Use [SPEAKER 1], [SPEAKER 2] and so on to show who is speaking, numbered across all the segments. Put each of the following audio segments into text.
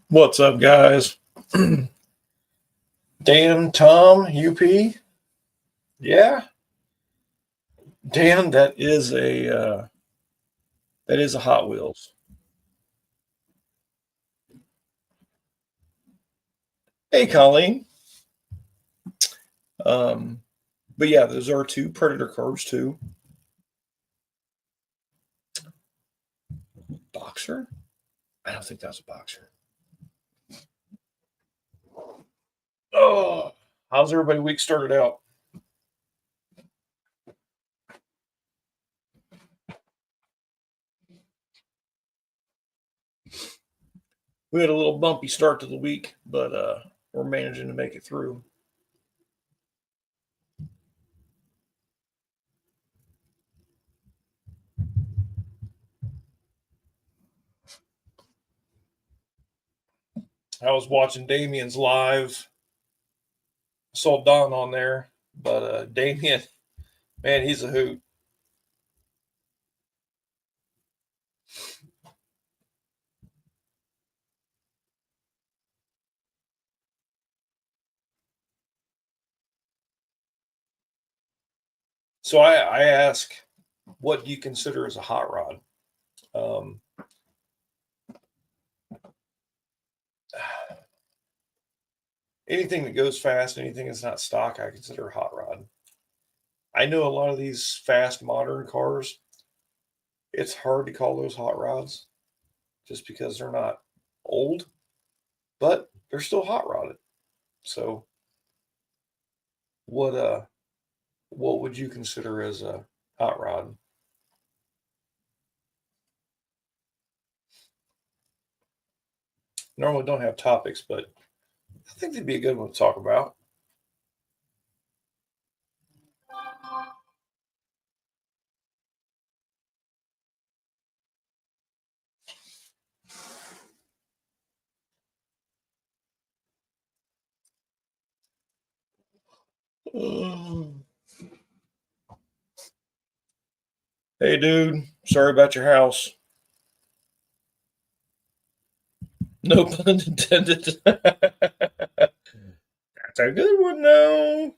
[SPEAKER 1] What's up, guys? Dan, Tom, UP. Yeah, Dan, that is a Hot Wheels. Hey, Colleen. Um, but yeah, those are two Predator cars too. Boxer? I don't think that's a boxer. Oh, how's everybody week started out? We had a little bumpy start to the week, but we're managing to make it through. I was watching Damien's live. Saw Don on there, but Damien, man, he's a hoot. So I ask, what do you consider as a hot rod? Um, Anything that goes fast, anything that's not stock, I consider a hot rod. I know a lot of these fast modern cars, it's hard to call those hot rods just because they're not old, but they're still hot rodded. So what uh what would you consider as a hot rod? Normally don't have topics, but I think they'd be a good one to talk about. Hey dude, sorry about your house. No pun intended. That's a good one though.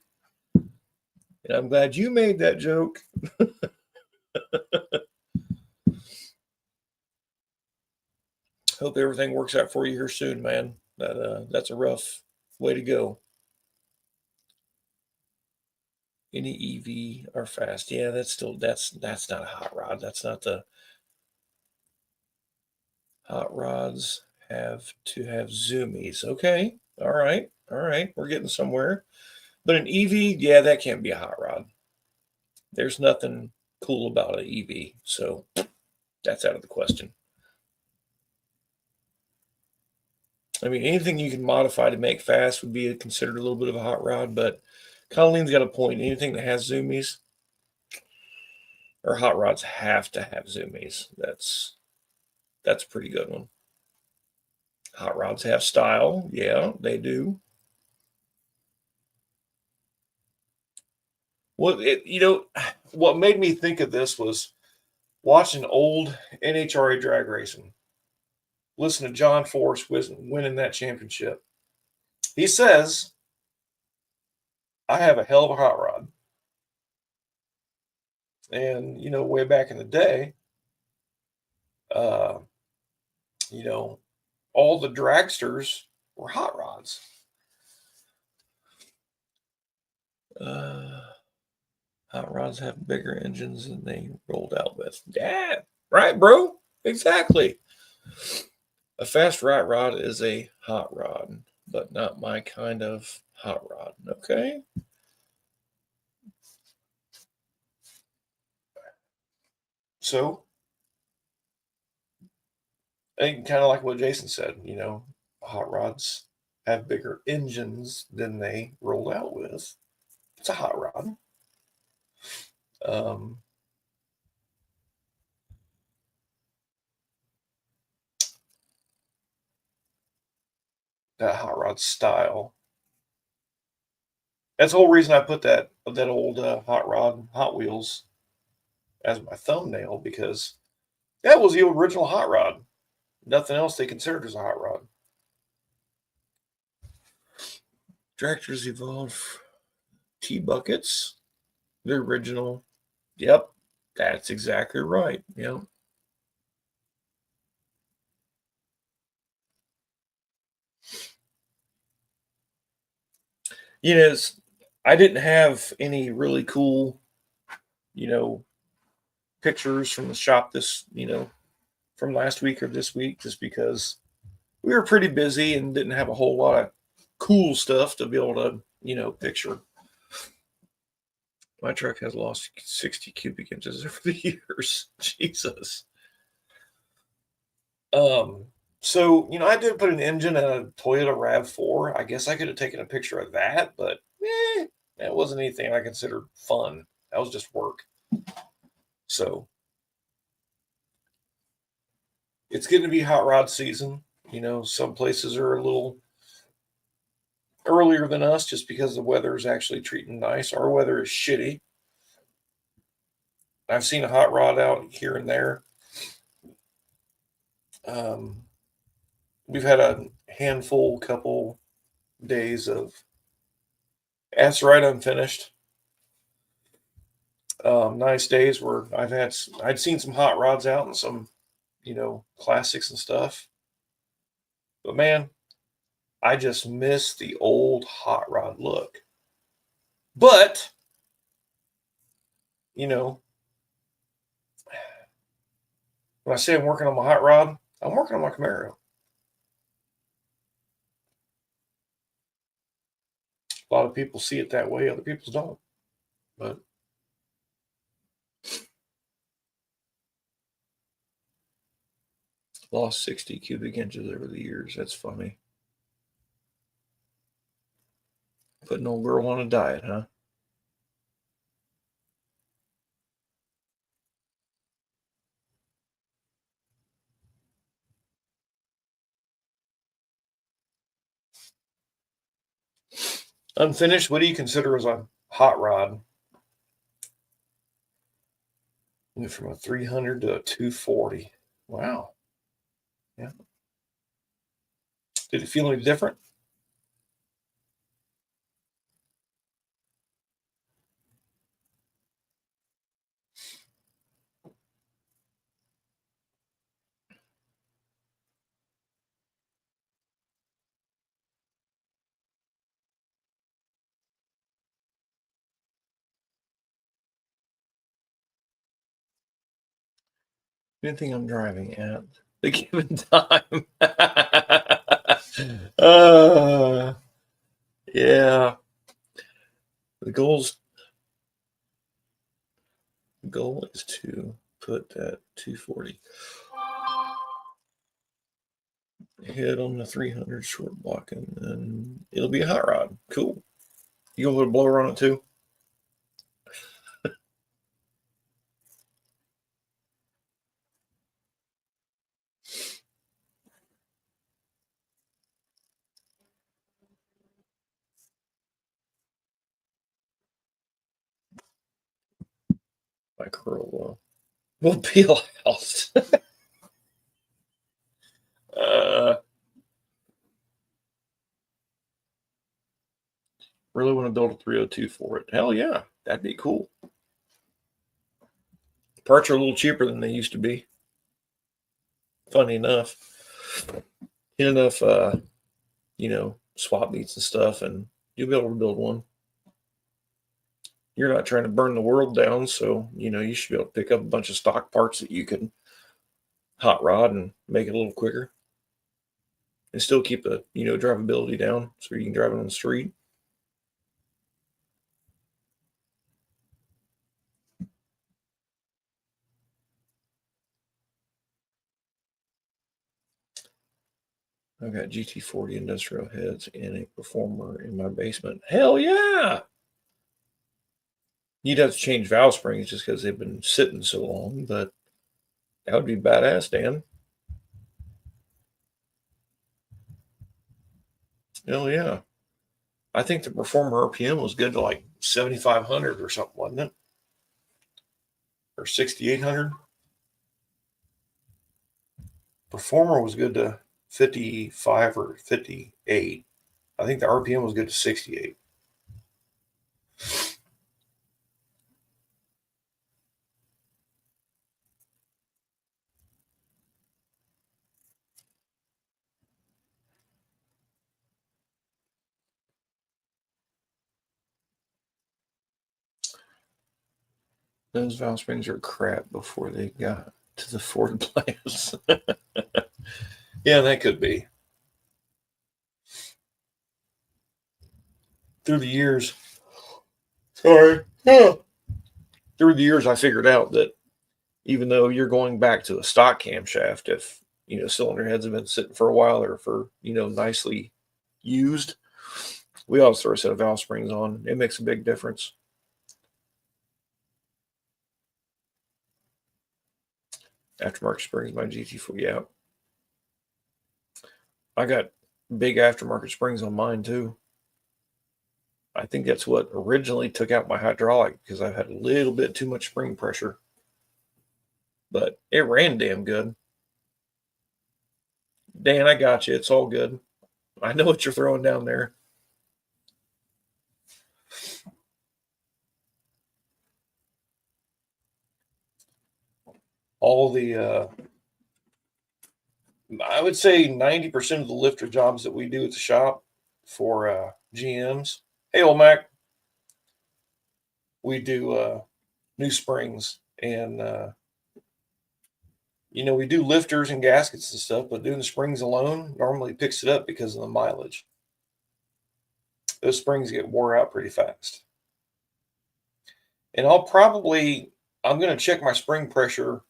[SPEAKER 1] And I'm glad you made that joke. Hope everything works out for you here soon, man. That's a rough way to go. Any EV are fast. Yeah, that's not a hot rod. That's not the hot rods have to have zoomies. Okay. All right. All right. We're getting somewhere. But an EV, yeah, that can't be a hot rod. There's nothing cool about an EV. So that's out of the question. I mean, anything you can modify to make fast would be considered a little bit of a hot rod, but Colleen's got a point. Anything that has zoomies or hot rods have to have zoomies. That's a pretty good one. Hot rods have style. Yeah, they do. Well, what made me think of this was watching old NHRA drag racing. Listen to John Force winning that championship. He says, I have a hell of a hot rod. And, way back in the day, uh, you know, all the dragsters were hot rods. Uh, Hot rods have bigger engines than they rolled out with. Yeah, right, bro. Exactly. A fast rat rod is a hot rod, but not my kind of hot rod. Okay. So, and kind of like what Jason said, hot rods have bigger engines than they rolled out with. It's a hot rod. Um, that hot rod style. That's the whole reason I put that old hot rod Hot Wheels as my thumbnail because that was the original hot rod. Nothing else they considered as a hot rod. Tractors Evolve T-Buckets. The original. Yep. That's exactly right. Yep. I didn't have any really cool, you know, pictures from the shop from last week or this week, just because we were pretty busy and didn't have a whole lot of cool stuff to be able to, picture. My truck has lost 60 cubic inches over the years. Jesus. Um, I did put an engine in a Toyota RAV4. I guess I could have taken a picture of that, but that wasn't anything I considered fun. That was just work. So it's going to be hot rod season. Some places are a little earlier than us just because the weather is actually treating nice. Our weather is shitty. I've seen a hot rod out here and there. We've had a couple days of that's right unfinished. Nice days where I'd seen some hot rods out and some, classics and stuff. But man, I just miss the old hot rod look. But, when I say I'm working on my hot rod, I'm working on my Camaro. A lot of people see it that way, other people don't. But lost 60 cubic inches over the years. That's funny. Putting old girl on a diet, huh? Unfinished, what do you consider as a hot rod? Went from a 300 to a 240. Wow. Yeah. Did it feel any different? Anything I'm driving at the given time. uh, yeah. The goal is to put that 240 hit on the 300 short block, and then it'll be a hot rod. Cool. You gonna put a blower on it too? My Corolla will peel house. uh, really want to build a 302 for it. Hell yeah, that'd be cool. Parts are a little cheaper than they used to be. Funny enough, hit enough, swap meets and stuff, and you'll be able to build one. You're not trying to burn the world down, so you should be able to pick up a bunch of stock parts that you can hot rod and make it a little quicker, and still keep the drivability down so you can drive it on the street. I've got GT40 industrial heads and a Performer in my basement. Hell yeah! You'd have to change valve springs just because they've been sitting so long, but that would be badass, Dan. Hell yeah. I think the Performer RPM was good to like 7,500 or something, wasn't it? Or 6,800? Performer was good to 55 or 58. I think the RPM was good to 68. Those valve springs are crap before they got to the Ford plants. Yeah, that could be. Through the years, sorry. Yeah. Through the years, I figured out that even though you're going back to a stock camshaft, if cylinder heads have been sitting for a while or for nicely used, we always throw a set of valve springs on. It makes a big difference. Aftermarket springs, my GT4, yeah. I got big aftermarket springs on mine too. I think that's what originally took out my hydraulic because I've had a little bit too much spring pressure. But it ran damn good. Dan, I got you. It's all good. I know what you're throwing down there. All the, I would say 90% of the lifter jobs that we do at the shop for GMs. Hey, old Mac. We do new springs and, we do lifters and gaskets and stuff, but doing the springs alone normally picks it up because of the mileage. Those springs get wore out pretty fast. And I'm going to check my spring pressure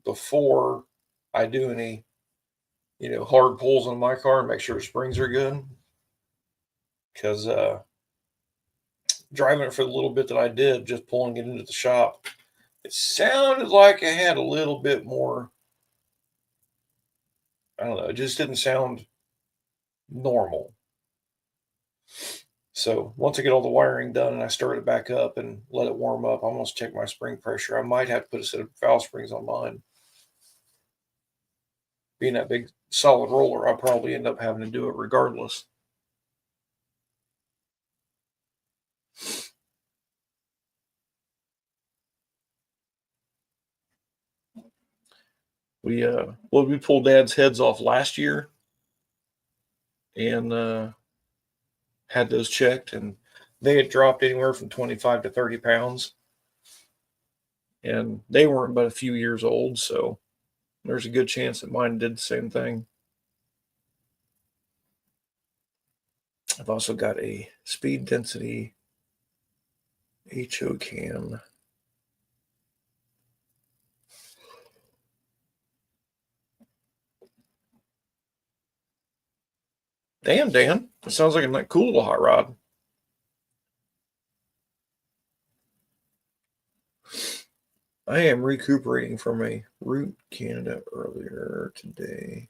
[SPEAKER 1] before I do any, hard pulls on my car and make sure the springs are good. Because driving it for the little bit that I did, just pulling it into the shop, it sounded like I had a little bit more, I don't know, it just didn't sound normal. So once I get all the wiring done and I start it back up and let it warm up, I'm going to check my spring pressure. I might have to put a set of valve springs on mine. Being that big solid roller, I'll probably end up having to do it regardless. We pulled Dad's heads off last year and had those checked, and they had dropped anywhere from 25 to 30 pounds, and they weren't but a few years old, so there's a good chance that mine did the same thing. I've also got a speed density HO cam. Damn, Dan. It sounds like a cool little hot rod. I am recuperating from a root Canada earlier today.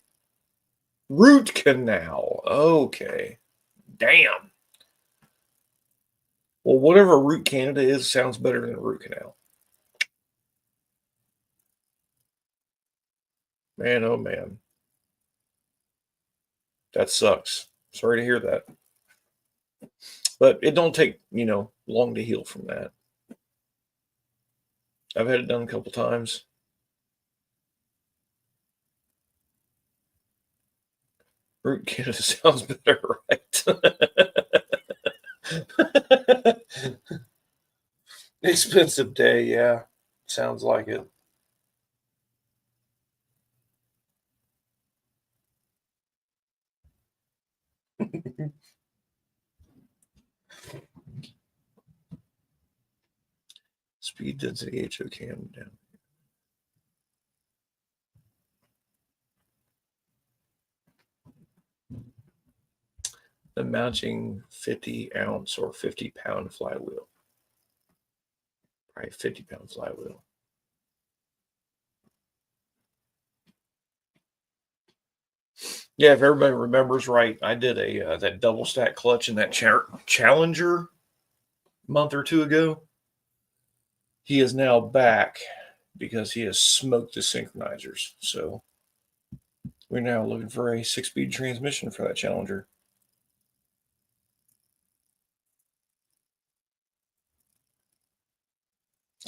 [SPEAKER 1] Root canal. Okay. Damn. Well, whatever root Canada is sounds better than a root canal. Man, oh man. That sucks. Sorry to hear that. But it don't take, long to heal from that. I've had it done a couple times. Root Canada sounds better, right? Expensive day, yeah. Sounds like it. Speed density HO cam down. The mounting 50 ounce or 50 pound flywheel. Right, 50 pound flywheel. Yeah, if everybody remembers right, I did a that double stack clutch in that Challenger a month or two ago. He is now back because he has smoked the synchronizers. So we're now looking for a 6-speed transmission for that Challenger.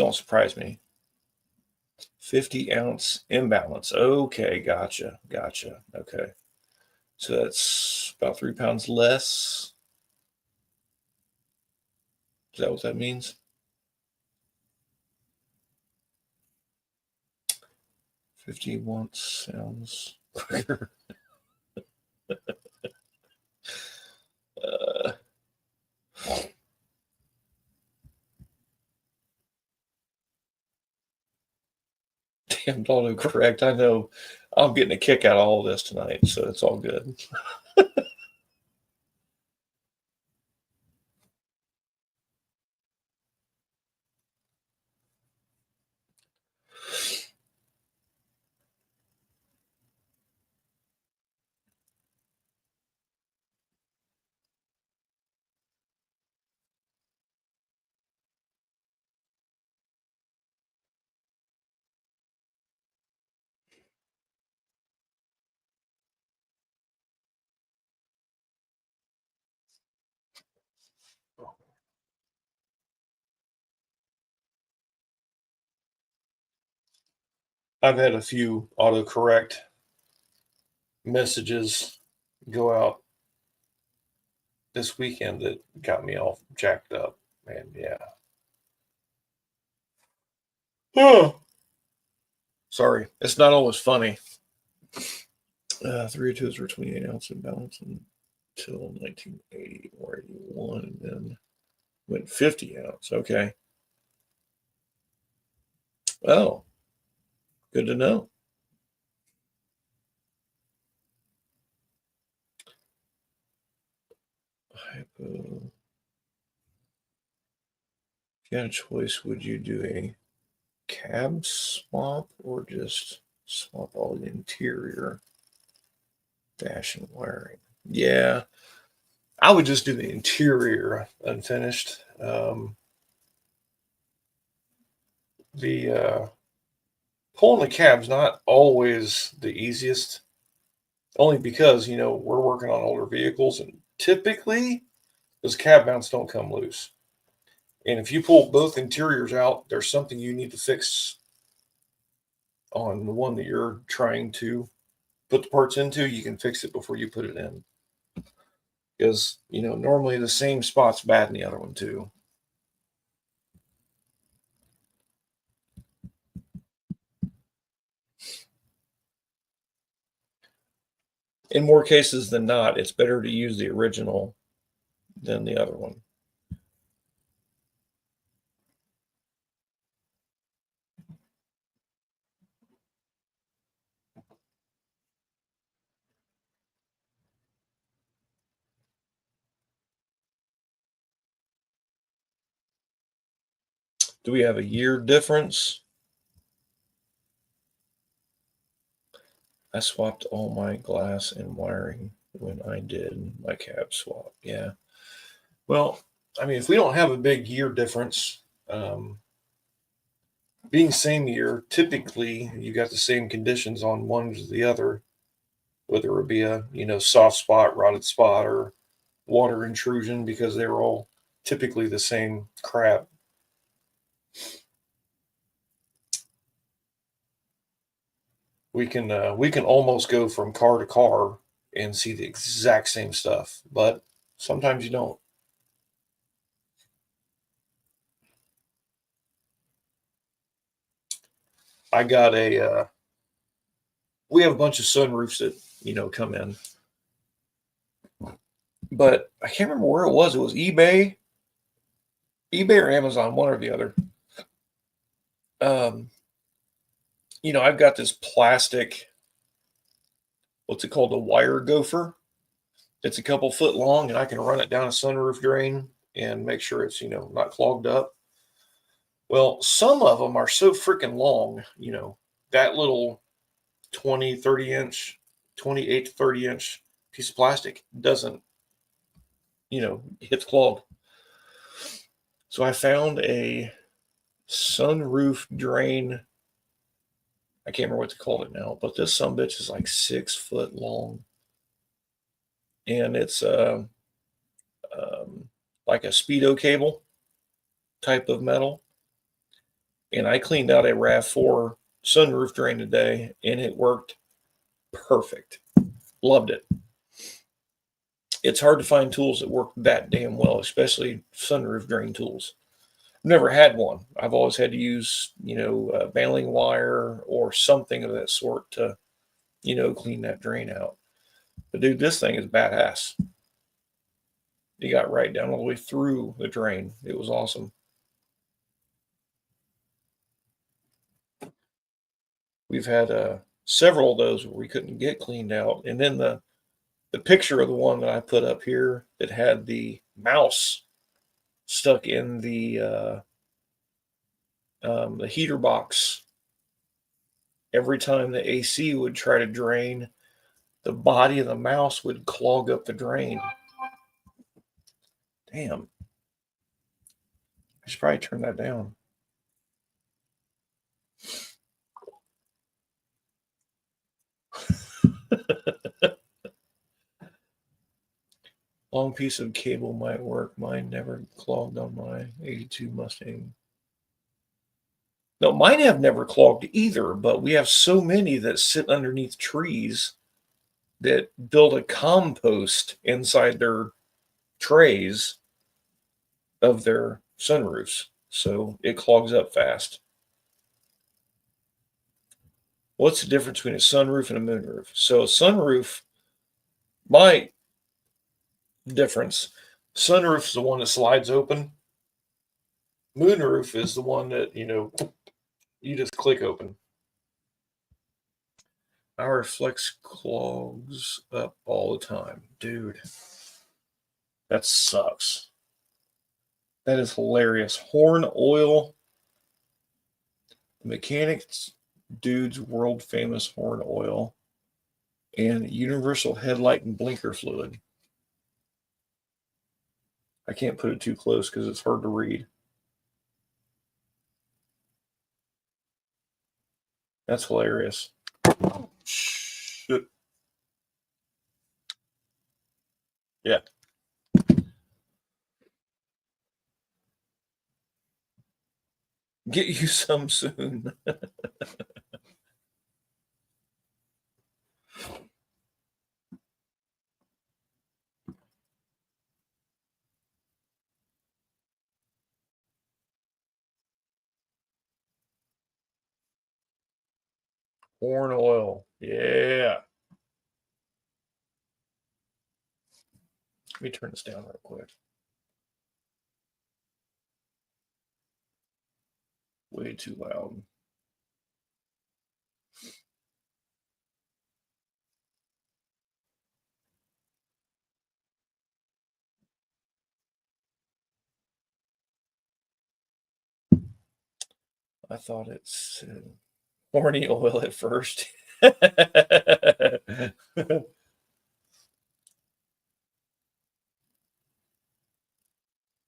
[SPEAKER 1] Don't surprise me. 50-ounce imbalance. Okay, gotcha. Okay. So that's about 3 pounds less. Is that what that means? 51 sounds quicker. uh, Damn autocorrect. I know I'm getting a kick out of all this tonight, so it's all good. I've had a few autocorrect messages go out this weekend that got me all jacked up. And yeah. Oh, sorry. It's not always funny. 302s were 28-ounce imbalance until 1980 or 81, and then went 50-ounce. Okay. Oh, good to know. Hypo. If you had a choice, would you do a cab swap or just swap all the interior dash and wiring? Yeah, I would just do the interior unfinished. The pulling the cab's not always the easiest, only because we're working on older vehicles, and typically those cab mounts don't come loose. And if you pull both interiors out, there's something you need to fix on the one that you're trying to put the parts into. You can fix it before you put it in, because normally the same spot's bad in the other one too. In more cases than not, it's better to use the original than the other one. Do we have a year difference? I swapped all my glass and wiring when I did my cab swap. Yeah. Well, I mean, if we don't have a big year difference, being same year, typically you got the same conditions on one as the other, whether it be a soft spot, rotted spot, or water intrusion, because they're all typically the same crap. We can almost go from car to car and see the exact same stuff, but sometimes you don't. I got a we have a bunch of sunroofs that come in, but I can't remember where it was. It was eBay or Amazon, one or the other. Um, I've got this plastic, what's it called, a wire gopher. It's a couple foot long, and I can run it down a sunroof drain and make sure it's not clogged up. Well, some of them are so freaking long, that little 20, 30 inch, 28 to 30 inch piece of plastic doesn't, hit the clog. So I found a sunroof drain. I can't remember what to call it now, but this some bitch is like 6 foot long, and it's um, like a speedo cable type of metal. And I cleaned out a RAV4 sunroof drain today, and it worked perfect. Loved it. It's hard to find tools that work that damn well, especially sunroof drain tools. Never had one. I've always had to use, baling wire or something of that sort to, clean that drain out. But dude, this thing is badass. It got right down all the way through the drain. It was awesome. We've had several of those where we couldn't get cleaned out. And then the picture of the one that I put up here that had the mouse stuck in the heater box. Every time the AC would try to drain, the body of the mouse would clog up the drain. Damn. I should probably turn that down. Long piece of cable might work. Mine never clogged on my 82 Mustang. No, mine have never clogged either, but we have so many that sit underneath trees that build a compost inside their trays of their sunroofs. So it clogs up fast. What's the difference between a sunroof and a moonroof? So a sunroof, my difference, sunroof is the one that slides open. Moonroof is the one that, you just click open. Our flex clogs up all the time. Dude, that sucks. That is hilarious. Horn oil. Mechanics dude's world famous horn oil. And universal headlight and blinker fluid. I can't put it too close because it's hard to read. That's hilarious. Oh, shit. Yeah. Get you some soon. Horn oil. Yeah. Let me turn this down real quick. Way too loud. I thought it said horny oil at first.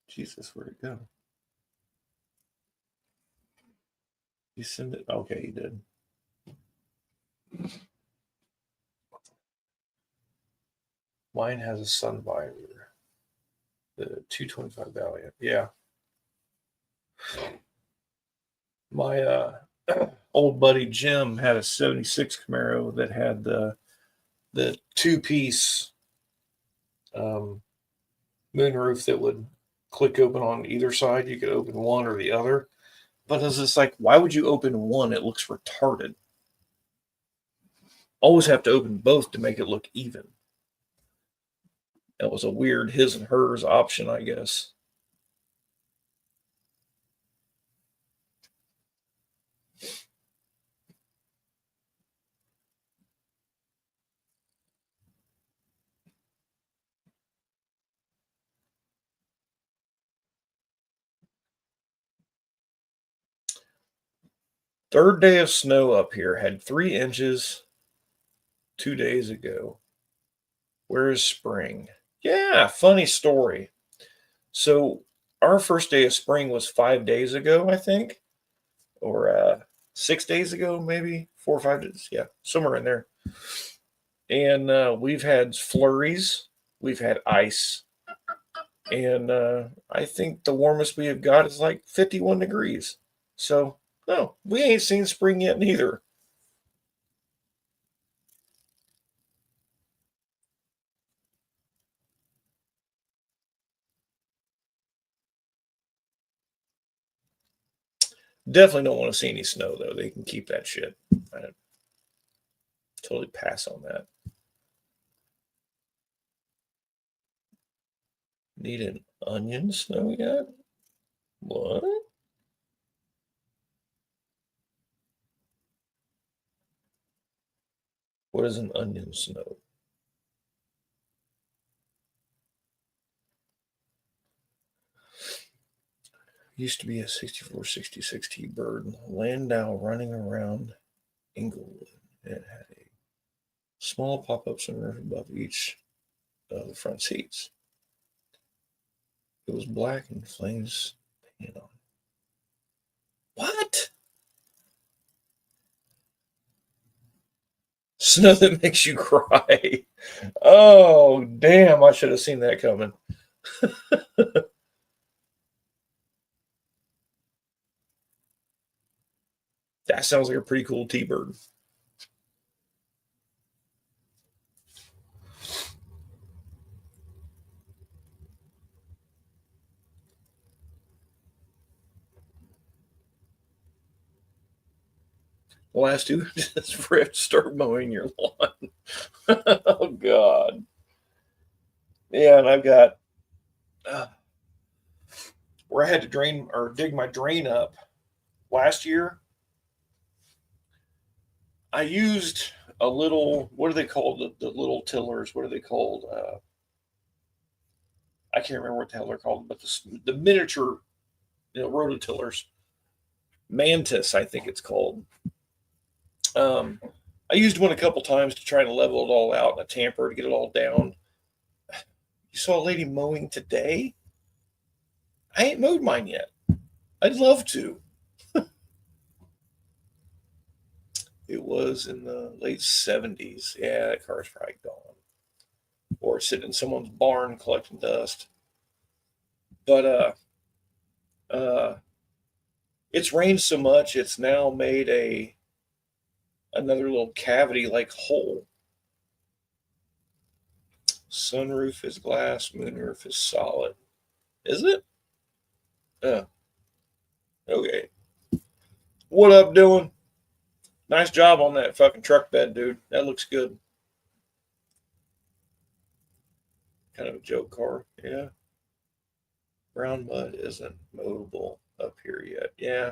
[SPEAKER 1] Jesus, where'd it go? You send it? Okay, you did. Mine has a sun visor. The 225 Valiant. Yeah. My old buddy Jim had a 76 Camaro that had the two-piece moonroof that would click open on either side. You could open one or the other. But it's just like, why would you open one? It looks retarded. Always have to open both to make it look even. That was a weird his and hers option, I guess. Third day of snow up here. Had 3 inches 2 days ago. Where is spring? Yeah, funny story. So our first day of spring was 5 days ago, I think, or 6 days ago, maybe 4 or 5 days. Yeah, somewhere in there. And we've had flurries, we've had ice, and I think the warmest we have got is like 51 degrees. So No, we ain't seen spring yet neither. Definitely don't want to see any snow though. They can keep that shit. I totally pass on that. Need an onion snow yet? What? What is an onion snow? Used to be a 64, 66 T bird. Landau running around Inglewood. It had a small pop-up sunroof above each of the front seats. It was black and flames painted on. What? Snow that makes you cry. Oh, damn. I should have seen that coming. That sounds like a pretty cool T bird. Well, last two just for it to start mowing your lawn. Oh, God. Yeah, and I've got uh, where I had to drain or dig my drain up last year. I used a little, what are they called? The little tillers. What are they called? I can't remember what the hell they're called, but the miniature, rototillers. Mantis, I think it's called. Um, I used one a couple times to try to level it all out in a tamper to get it all down. You saw a lady mowing today? I ain't mowed mine yet. I'd love to. It was in the late 70s. Yeah, that car's probably gone. Or sitting in someone's barn collecting dust. But uh it's rained so much it's now made a another little cavity like hole. Sunroof is glass, moonroof is solid. Is it? Uh, okay. What up, Dylan? Nice job on that fucking truck bed, dude. That looks good. Kind of a joke car. Yeah. Brown mud isn't mowable up here yet. Yeah.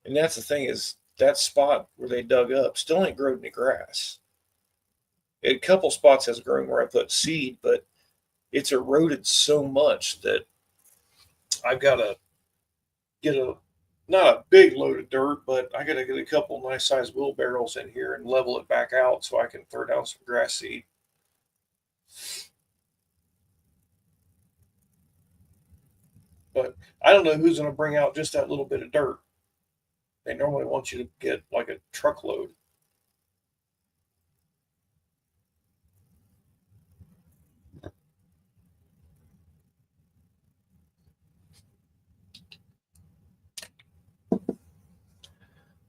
[SPEAKER 1] And that's the thing is that spot where they dug up still ain't grown any grass. A couple spots has grown where I put seed, but it's eroded so much that I've got to get a not a big load of dirt, but I got to get a couple nice sized wheelbarrows in here and level it back out so I can throw down some grass seed. But I don't know who's going to bring out just that little bit of dirt. They normally want you to get like a truckload.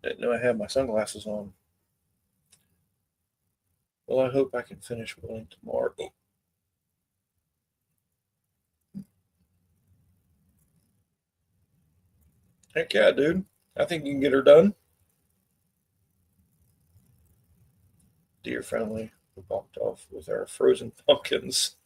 [SPEAKER 1] Didn't know I had my sunglasses on. Well, I hope I can finish welding tomorrow. Heck yeah, dude. I think you can get her done. Dear family, we walked off with our frozen pumpkins.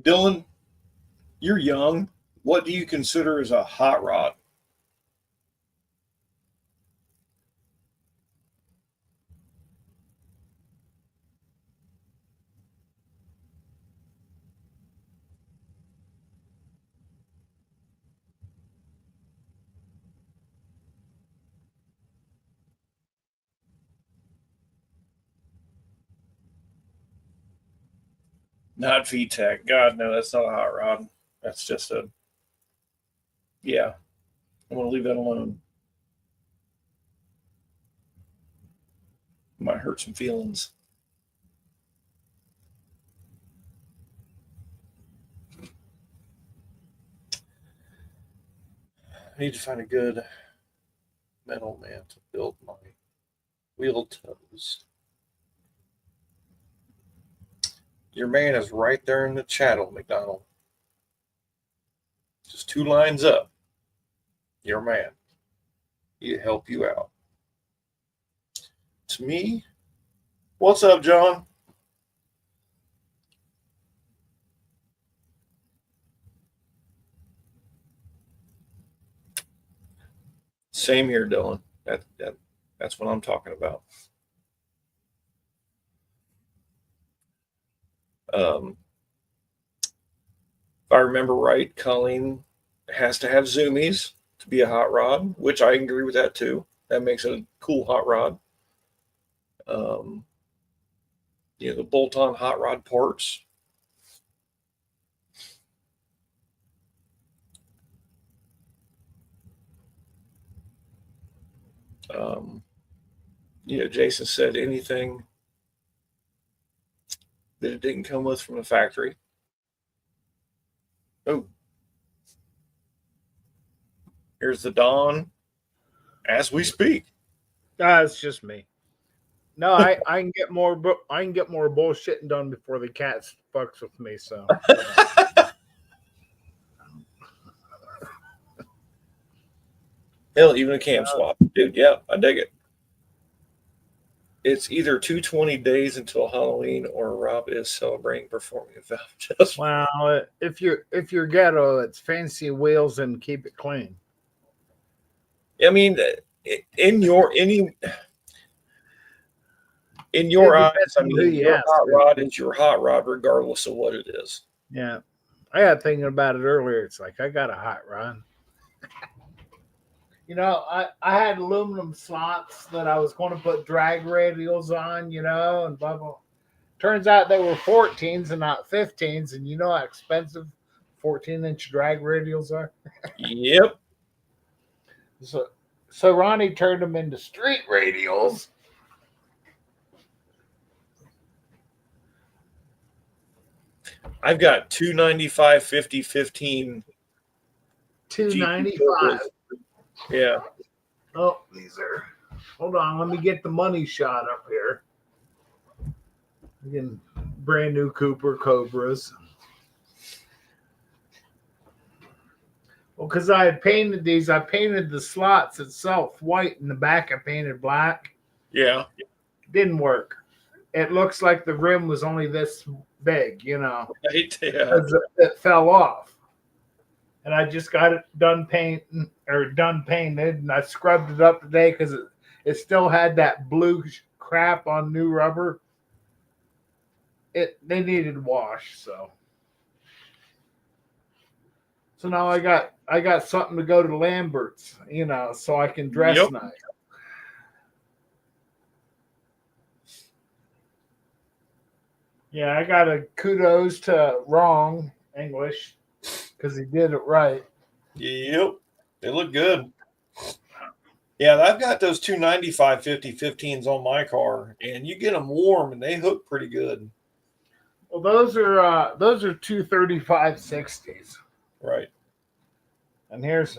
[SPEAKER 1] Dylan, you're young. What do you consider as a hot rod? Not VTEC. God, no, that's not a hot rod. That's just a, yeah. I'm going to leave that alone. Might hurt some feelings. I need to find a good metal man to build my wheel toes. Your man is right there in the chattel, McDonald. Just 2 lines up. Your man. He'll help you out. To me, what's up, John? Same here, Dylan. That's what I'm talking about. If I remember right, Colleen has to have zoomies to be a hot rod, which I agree with that too. That makes it a cool hot rod. The bolt-on hot rod ports. Jason said anything that it didn't come with from the factory. Oh, here's the Dawn as we speak.
[SPEAKER 2] It's just me. No, I can get more. I can get more bullshitting done before the cat fucks with me. So.
[SPEAKER 1] Hell, even a cam swap, dude. Yeah, I dig it. It's either 220 days until Halloween, or Rob is celebrating performing a valve test.
[SPEAKER 2] Well, if you're ghetto, it's fancy wheels and keep it clean.
[SPEAKER 1] I mean, in your eyes, I mean, your hot rod is your hot rod, regardless of what it is.
[SPEAKER 2] Yeah, I got thinking about it earlier. It's like I got a hot rod. I had aluminum slots that I was going to put drag radials on, and blah, blah. Turns out they were 14s and not 15s, and you know how expensive 14-inch drag radials are?
[SPEAKER 1] Yep.
[SPEAKER 2] So Ronnie turned them into street radials.
[SPEAKER 1] I've got 295 50 15.
[SPEAKER 2] 295.
[SPEAKER 1] Yeah.
[SPEAKER 2] Oh, these are. Hold on, let me get the money shot up here. Again, brand new Cooper Cobras. Well, because I had painted these, I painted the slots itself white, and the back I painted black.
[SPEAKER 1] Yeah.
[SPEAKER 2] Didn't work. It looks like the rim was only this big,
[SPEAKER 1] Right, yeah.
[SPEAKER 2] It fell off. And I just got it done painted, and I scrubbed it up today because it still had that blue crap on new rubber. They needed wash, so now I got something to go to Lambert's, so I can dress nice. Yeah, I got a kudos to Wrong English because he did it right.
[SPEAKER 1] Yep, they look good. Yeah, I've got those 295 50 15s on my car, and you get them warm and they hook pretty good.
[SPEAKER 2] Well, those are 235 60s.
[SPEAKER 1] Right.
[SPEAKER 2] And here's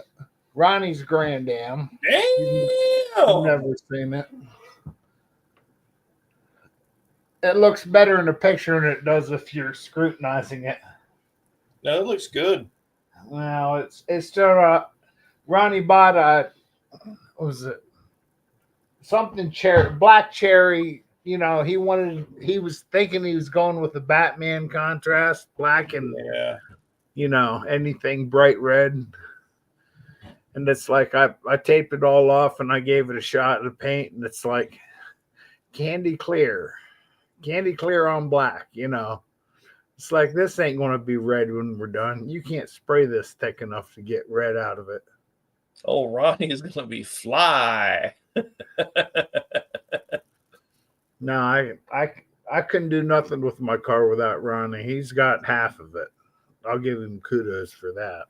[SPEAKER 2] Ronnie's Grand Am.
[SPEAKER 1] Damn!
[SPEAKER 2] You've never seen it. It looks better in the picture than it does if you're scrutinizing it.
[SPEAKER 1] No, it looks good.
[SPEAKER 2] Well, it's still Ronnie bought what was it? Something cherry, black cherry. He was thinking he was going with the Batman contrast, black and anything bright red. And it's like I taped it all off and I gave it a shot of paint, and it's like candy clear on black. It's like, this ain't going to be red when we're done. You can't spray this thick enough to get red out of it.
[SPEAKER 1] Oh, Ronnie is going to be fly.
[SPEAKER 2] No, I couldn't do nothing with my car without Ronnie. He's got half of it. I'll give him kudos for that.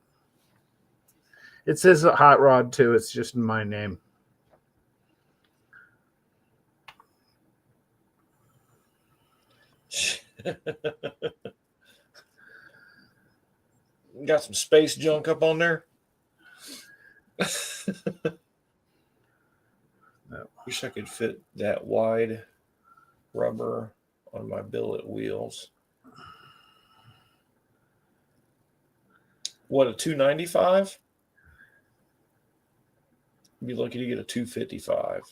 [SPEAKER 2] It's his hot rod too. It's just in my name.
[SPEAKER 1] Got some space junk up on there. Wish I could fit that wide rubber on my billet wheels. What, a 295? Be lucky to get a 255.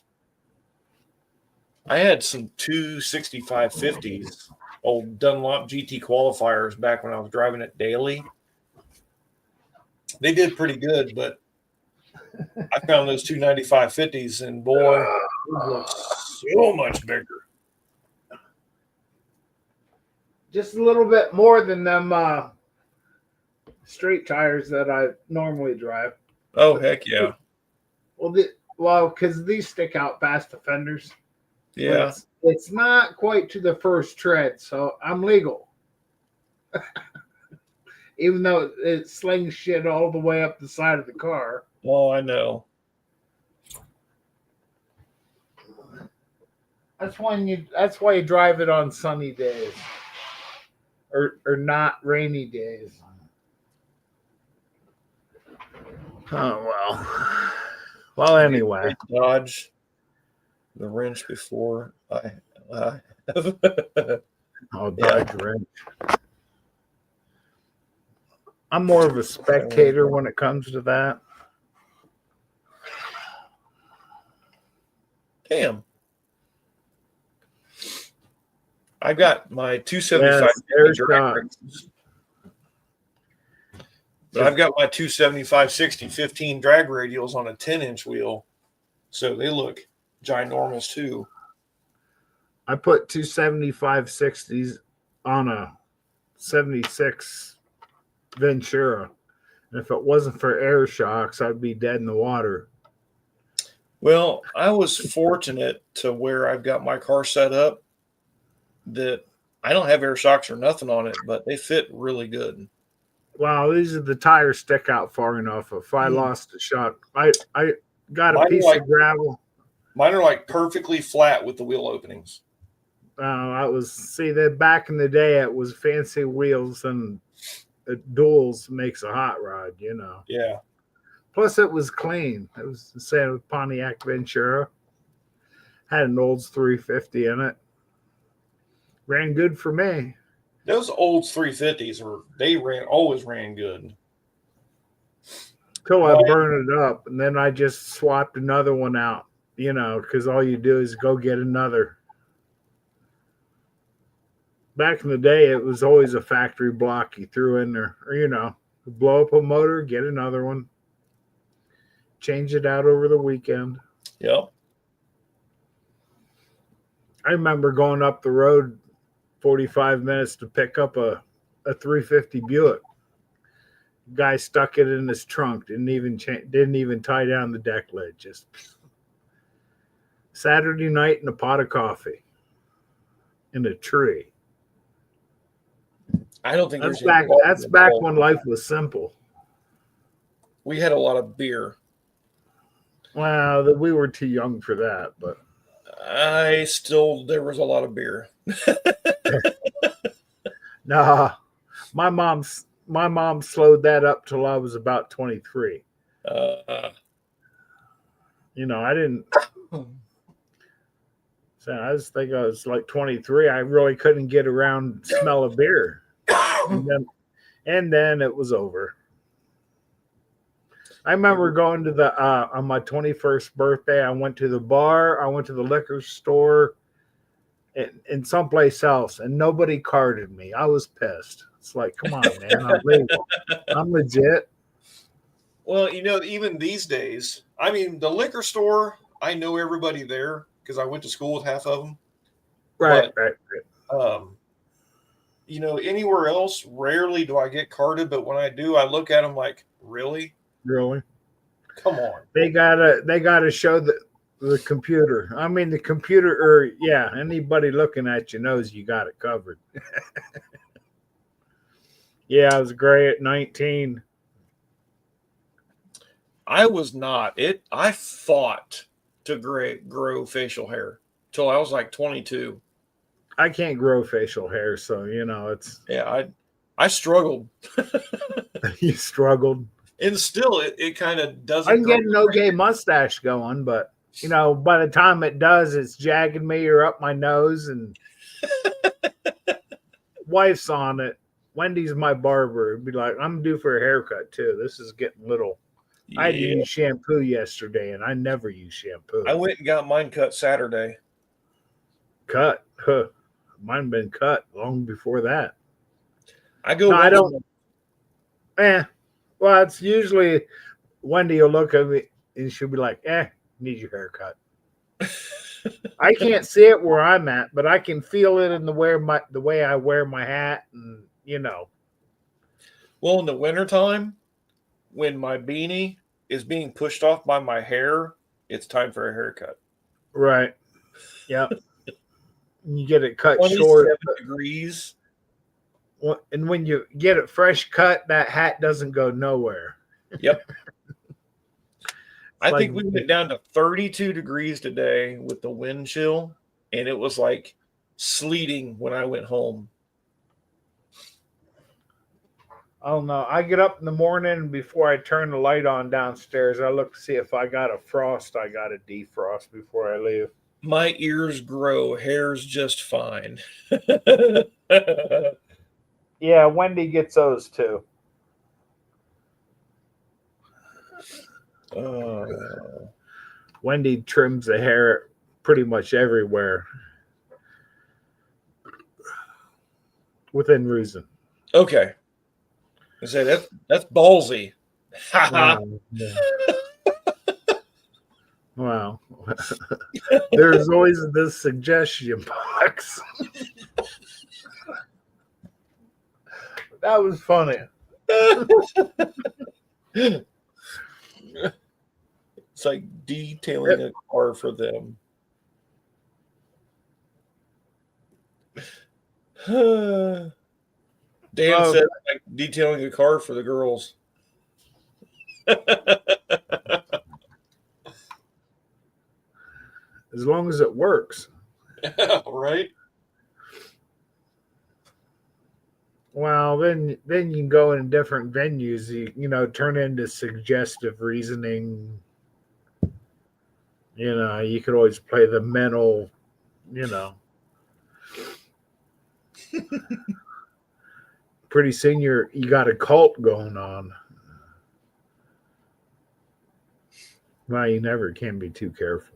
[SPEAKER 1] I had some 265 50s, old Dunlop GT qualifiers back when I was driving it daily. They did pretty good, but I found those 295 50s, and boy, it was so much bigger.
[SPEAKER 2] Just a little bit more than them straight tires that I normally drive.
[SPEAKER 1] Oh, heck yeah.
[SPEAKER 2] Well, because these stick out past the fenders.
[SPEAKER 1] Yeah.
[SPEAKER 2] It's not quite to the first tread, so I'm legal. Even though it slings shit all the way up the side of the car.
[SPEAKER 1] Oh, I know.
[SPEAKER 2] That's why you drive it on sunny days. Or not rainy days. Oh well. Well, anyway.
[SPEAKER 1] Dodge the wrench before I have.
[SPEAKER 2] Oh, Dodge wrench. I'm more of a spectator when it comes to that.
[SPEAKER 1] Damn. I've got my 275 drag races. But I've got my 275/60 15 drag radials on a 10-inch wheel. So they look ginormous too.
[SPEAKER 2] I put 275/60s on a 76 Ventura. And if it wasn't for air shocks, I'd be dead in the water.
[SPEAKER 1] Well, I was fortunate to where I've got my car set up that I don't have air shocks or nothing on it, but they fit really good.
[SPEAKER 2] Wow, these are the tires stick out far enough. If I lost a shock, I got a piece of gravel.
[SPEAKER 1] Mine are like perfectly flat with the wheel openings.
[SPEAKER 2] That back in the day, it was fancy wheels and duals makes a hot rod, you know.
[SPEAKER 1] Yeah.
[SPEAKER 2] Plus, it was clean. It was the same with Pontiac Ventura. Had an Olds 350 in it. Ran good for me.
[SPEAKER 1] Those Olds 350s always ran good.
[SPEAKER 2] Till I burned it up, and then I just swapped another one out, you know, because all you do is go get another. Back in the day, it was always a factory block you threw in there, or, you know, blow up a motor, get another one, change it out over the weekend.
[SPEAKER 1] Yep.
[SPEAKER 2] I remember going up the road 45 minutes to pick up a 350 Buick. Guy stuck it in his trunk, didn't even tie down the deck lid. Just Saturday night and a pot of coffee in a tree.
[SPEAKER 1] I don't think
[SPEAKER 2] that's back when life was simple.
[SPEAKER 1] We had a lot of beer.
[SPEAKER 2] Well, we were too young for that, but
[SPEAKER 1] there was a lot of beer.
[SPEAKER 2] Nah, my mom slowed that up till I was about 23. You know, I didn't. So I was thinking I was like 23. I really couldn't get around smell of beer, and then it was over. I remember going to on my 21st birthday. I went to the bar. I went to the liquor store. And someplace else, and nobody carded me. I was pissed. It's like, come on, man, I'm legal. I'm legit.
[SPEAKER 1] Well, you know, even these days, I mean, the liquor store, I know everybody there because I went to school with half of them.
[SPEAKER 2] Right.
[SPEAKER 1] You know, anywhere else, rarely do I get carded, but when I do, I look at them like, really?
[SPEAKER 2] Really?
[SPEAKER 1] Come on.
[SPEAKER 2] They gotta show that The computer. I mean, the computer, or yeah, anybody looking at you knows you got it covered. Yeah, I was gray at 19.
[SPEAKER 1] I was not. I fought to grow facial hair till I was like 22.
[SPEAKER 2] I can't grow facial hair, so it's
[SPEAKER 1] Yeah, I struggled.
[SPEAKER 2] you struggled.
[SPEAKER 1] And still it kind of
[SPEAKER 2] I
[SPEAKER 1] doesn't
[SPEAKER 2] can
[SPEAKER 1] grow.
[SPEAKER 2] get an okay mustache going, but by the time it does, it's jagging me or up my nose, and wife's on it. Wendy's my barber. It'd be like, I'm due for a haircut too. This is getting little. I had to
[SPEAKER 1] Yeah.
[SPEAKER 2] use shampoo yesterday, and I never use shampoo.
[SPEAKER 1] I went and got mine cut Saturday.
[SPEAKER 2] Cut. Huh. Mine been cut long before that.
[SPEAKER 1] I go
[SPEAKER 2] No, I
[SPEAKER 1] once a
[SPEAKER 2] don't.
[SPEAKER 1] month.
[SPEAKER 2] Well, it's usually Wendy will look at me and she'll be like, need your haircut. I can't see it where I'm at, but I can feel it in the way I wear my hat, and
[SPEAKER 1] Well, in the wintertime, when my beanie is being pushed off by my hair, it's time for a haircut.
[SPEAKER 2] right. Yep. You get it cut
[SPEAKER 1] 27
[SPEAKER 2] short,
[SPEAKER 1] degrees.
[SPEAKER 2] and when you get it fresh cut, that hat doesn't go nowhere.
[SPEAKER 1] Yep. I
[SPEAKER 2] like-
[SPEAKER 1] think we went down to 32 degrees today with the wind chill, and it was like sleeting when I went home.
[SPEAKER 2] I don't know. I get up in the morning, and before I turn the light on downstairs, I look to see if I got a frost. I got to defrost before I leave.
[SPEAKER 1] My ears grow, hair's just fine.
[SPEAKER 2] Yeah, Wendy gets those too. Wendy trims the hair pretty much everywhere within reason.
[SPEAKER 1] Okay. I say that's ballsy.
[SPEAKER 2] Yeah. Wow. There's always this suggestion box. That was funny.
[SPEAKER 1] It's like detailing a car for them. Dan said like detailing a car for the girls.
[SPEAKER 2] As long as it works.
[SPEAKER 1] Right?
[SPEAKER 2] Well, then you can go in different venues. You turn into suggestive reasoning. You could always play the mental. Pretty soon you got a cult going on. Well, you never can be too careful.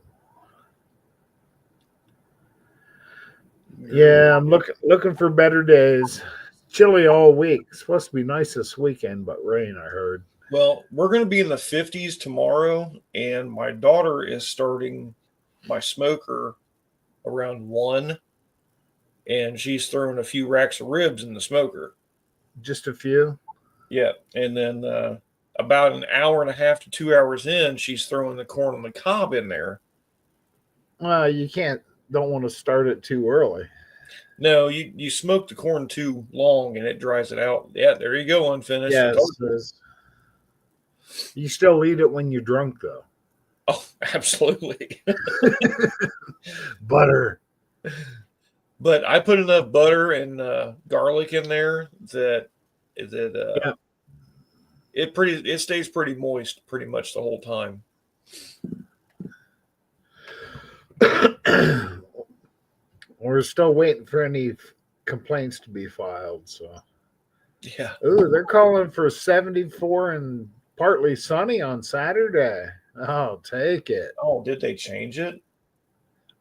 [SPEAKER 2] Yeah, I'm looking for better days. Chilly all week. It's supposed to be nice this weekend, but rain, I heard.
[SPEAKER 1] Well, we're going to be in the 50s tomorrow, and my daughter is starting my smoker around 1, and she's throwing a few racks of ribs in the smoker.
[SPEAKER 2] Just a few?
[SPEAKER 1] Yeah, and then about an hour and a half to 2 hours in, she's throwing the corn on the cob in there.
[SPEAKER 2] Well, you don't want to start it too early.
[SPEAKER 1] No, you smoke the corn too long and it dries it out. Yeah, there you go, unfinished.
[SPEAKER 2] Yes. You still eat it when you're drunk, though.
[SPEAKER 1] Oh, absolutely.
[SPEAKER 2] Butter.
[SPEAKER 1] But I put enough butter and garlic in there that it stays pretty moist pretty much the whole time.
[SPEAKER 2] We're still waiting for any complaints to be filed. So,
[SPEAKER 1] yeah.
[SPEAKER 2] Ooh, they're calling for 74 and partly sunny on Saturday. Oh, take it.
[SPEAKER 1] Oh, did they change it?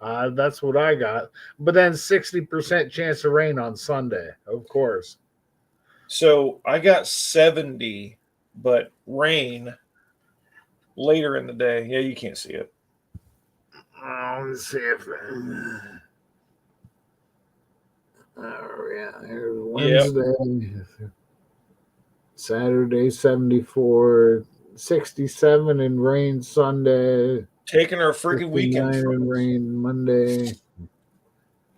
[SPEAKER 2] That's what I got. But then 60% chance of rain on Sunday, of course.
[SPEAKER 1] So I got 70, but rain later in the day. Yeah, you can't see it.
[SPEAKER 2] Let's see if. Oh, yeah. Here's Wednesday. Yep. Saturday, 74. 67 and rain Sunday.
[SPEAKER 1] taking our freaking weekend.
[SPEAKER 2] 59 and rain Monday.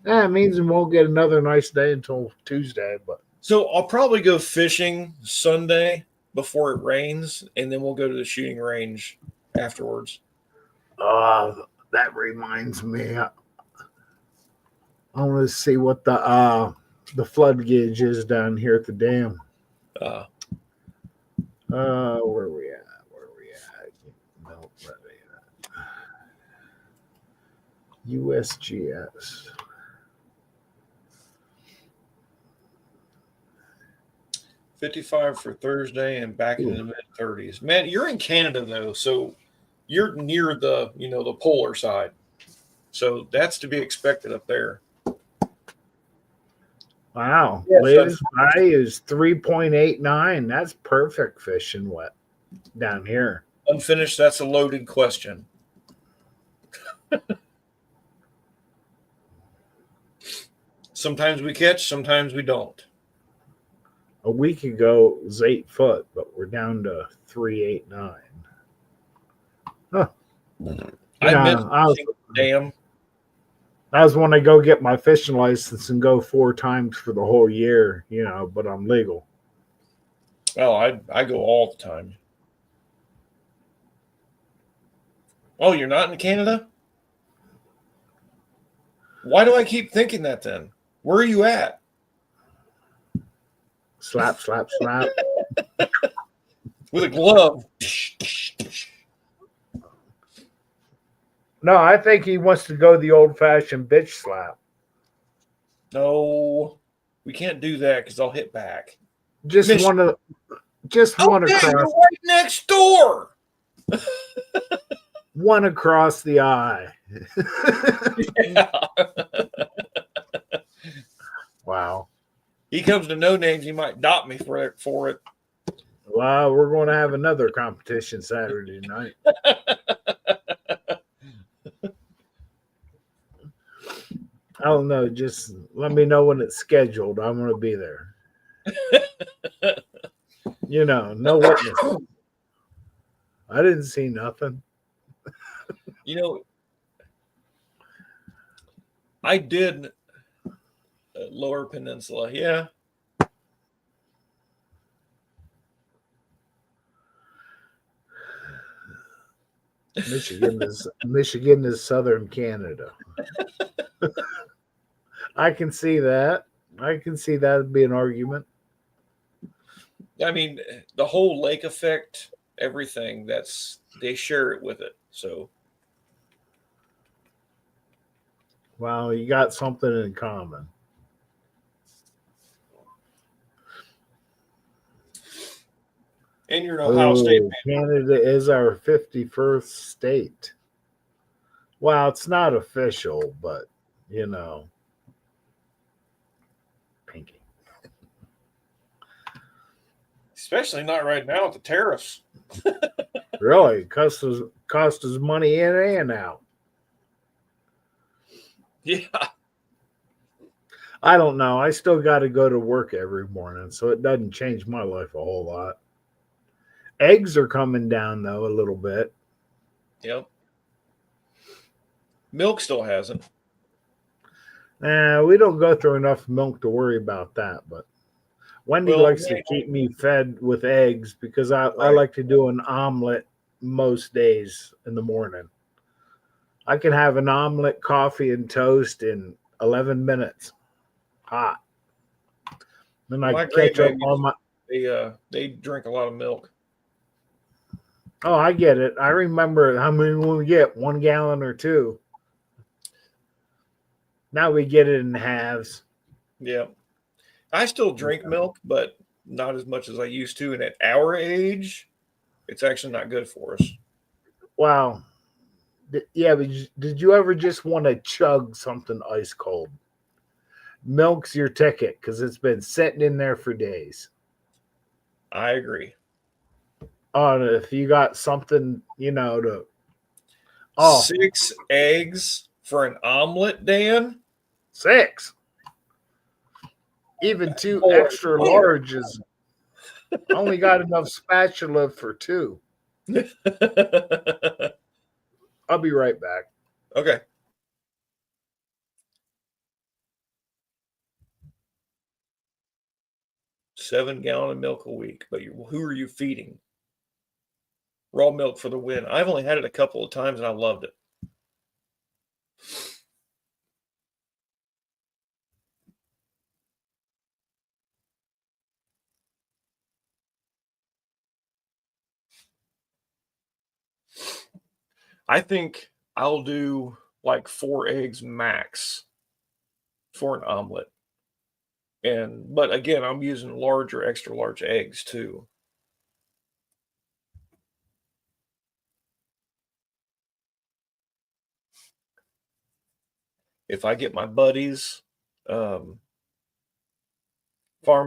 [SPEAKER 2] It means we won't get another nice day until Tuesday, but
[SPEAKER 1] So I'll probably go fishing Sunday before it rains, and then we'll go to the shooting range afterwards.
[SPEAKER 2] that reminds me. I want to see what the flood gauge is down here at the dam.
[SPEAKER 1] Uh,
[SPEAKER 2] Where are we at? No, where are they at? USGS.
[SPEAKER 1] 55 for Thursday and back into the mid 30s. Man, you're in Canada though, so you're near the the polar side, so that's to be expected up there.
[SPEAKER 2] Wow.
[SPEAKER 1] Yes,
[SPEAKER 2] Latest high is 3.89. That's perfect fishing wet down here.
[SPEAKER 1] Unfinished. That's a loaded question. Sometimes we catch, sometimes we don't.
[SPEAKER 2] A week ago it was 8 foot, but we're down to 3.89. Huh.
[SPEAKER 1] I missed dam.
[SPEAKER 2] That was when I go get my fishing license and go 4 times for the whole year, but I'm legal.
[SPEAKER 1] Oh, I go all the time. Oh, you're not in Canada? Why do I keep thinking that then? Where are you at?
[SPEAKER 2] Slap, slap, slap.
[SPEAKER 1] With a glove.
[SPEAKER 2] No, I think he wants to go the old-fashioned bitch slap.
[SPEAKER 1] No, we can't do that because I'll hit back.
[SPEAKER 2] Just one across.
[SPEAKER 1] You're right next door.
[SPEAKER 2] One across the eye.
[SPEAKER 1] Yeah.
[SPEAKER 2] Wow.
[SPEAKER 1] He comes to No Names, he might dot me for it.
[SPEAKER 2] Well, we're going to have another competition Saturday night. I don't know. Just let me know when it's scheduled. I'm going to be there. No witness. I didn't see nothing.
[SPEAKER 1] I did Lower Peninsula. Yeah.
[SPEAKER 2] Michigan is southern Canada. I can see that. Would be an argument.
[SPEAKER 1] I mean, the whole lake effect, everything, they share it with it. So,
[SPEAKER 2] well, you got something in common.
[SPEAKER 1] and you're an Ohio State fan.
[SPEAKER 2] Canada is our 51st state. Well, it's not official, but pinky.
[SPEAKER 1] Especially not right now with the tariffs.
[SPEAKER 2] Really, cost us money in and out.
[SPEAKER 1] Yeah.
[SPEAKER 2] I don't know. I still got to go to work every morning, so it doesn't change my life a whole lot. Eggs are coming down, though, a little bit.
[SPEAKER 1] Yep. Milk still hasn't.
[SPEAKER 2] We don't go through enough milk to worry about that, but Wendy likes to keep me fed with eggs because I like to do an omelet most days in the morning. I can have an omelet, coffee, and toast in 11 minutes. Hot. Then I catch up on my...
[SPEAKER 1] They drink a lot of milk.
[SPEAKER 2] Oh, I get it. I remember how many we get, 1 gallon or 2. Now we get it in halves.
[SPEAKER 1] Yeah. I still drink milk, but not as much as I used to. And at our age, it's actually not good for us.
[SPEAKER 2] Wow. Yeah, but did you ever just want to chug something ice cold? Milk's your ticket because it's been sitting in there for days.
[SPEAKER 1] I agree.
[SPEAKER 2] If you got something, to...
[SPEAKER 1] 6 eggs for an omelet, Dan?
[SPEAKER 2] 6. Even 2 extra larges. I only got enough spatula for 2. I'll be right back.
[SPEAKER 1] Okay. $7-gallon of milk a week, but who are you feeding? Raw milk for the win. I've only had it a couple of times and I loved it. I think I'll do like 4 eggs max for an omelet. But again, I'm using large or extra large eggs too. If I get my buddies farm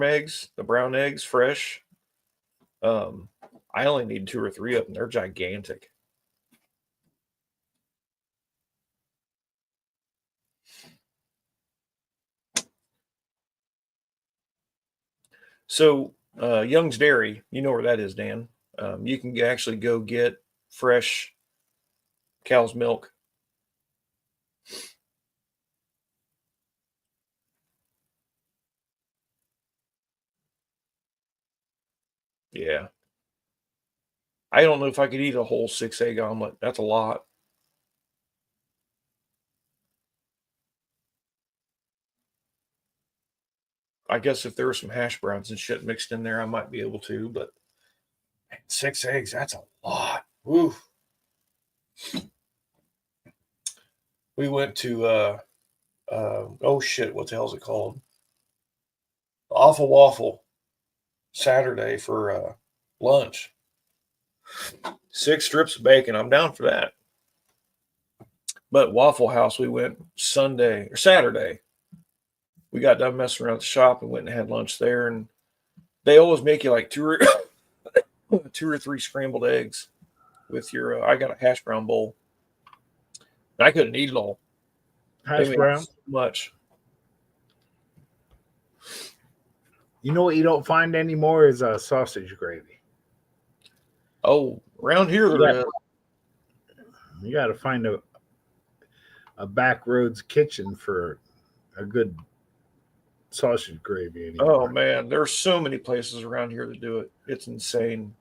[SPEAKER 1] eggs, the brown eggs fresh, I only need 2 or 3 of them. They're gigantic. So Young's Dairy, you know where that is, Dan. You can actually go get fresh cow's milk. Yeah. I don't know if I could eat a whole 6-egg omelet. That's a lot. I guess if there were some hash browns and shit mixed in there, I might be able to, but 6 eggs, that's a lot. Oof. We went to oh shit, what the hell is it called? Awful Waffle Saturday for lunch. 6 strips of bacon. I'm down for that. But Waffle House, we went Sunday or Saturday. We got done messing around at the shop and went and had lunch there. And they always make you like 2 or 3 scrambled eggs with your. I got a hash brown bowl. I couldn't eat it all.
[SPEAKER 2] Hash brown?
[SPEAKER 1] So much.
[SPEAKER 2] You know what you don't find anymore is sausage gravy.
[SPEAKER 1] Oh, around here there is.
[SPEAKER 2] You got to find a back roads kitchen for a good sausage gravy anymore.
[SPEAKER 1] Oh man, there's so many places around here that do it. It's insane.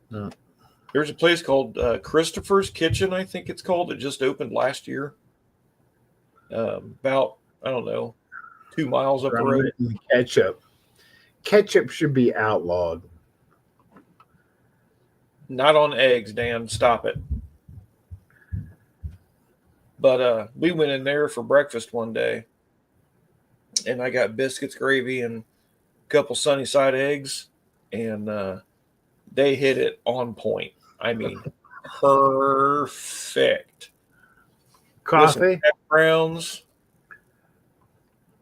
[SPEAKER 2] No.
[SPEAKER 1] There's a place called Christopher's Kitchen, I think it's called. It just opened last year. About, I don't know, 2 miles up the road.
[SPEAKER 2] Ketchup. Ketchup should be outlawed.
[SPEAKER 1] Not on eggs, Dan. Stop it. But we went in there for breakfast one day, and I got biscuits, gravy, and a couple sunny side eggs, and they hit it on point. I mean, perfect.
[SPEAKER 2] Coffee?
[SPEAKER 1] Hash browns.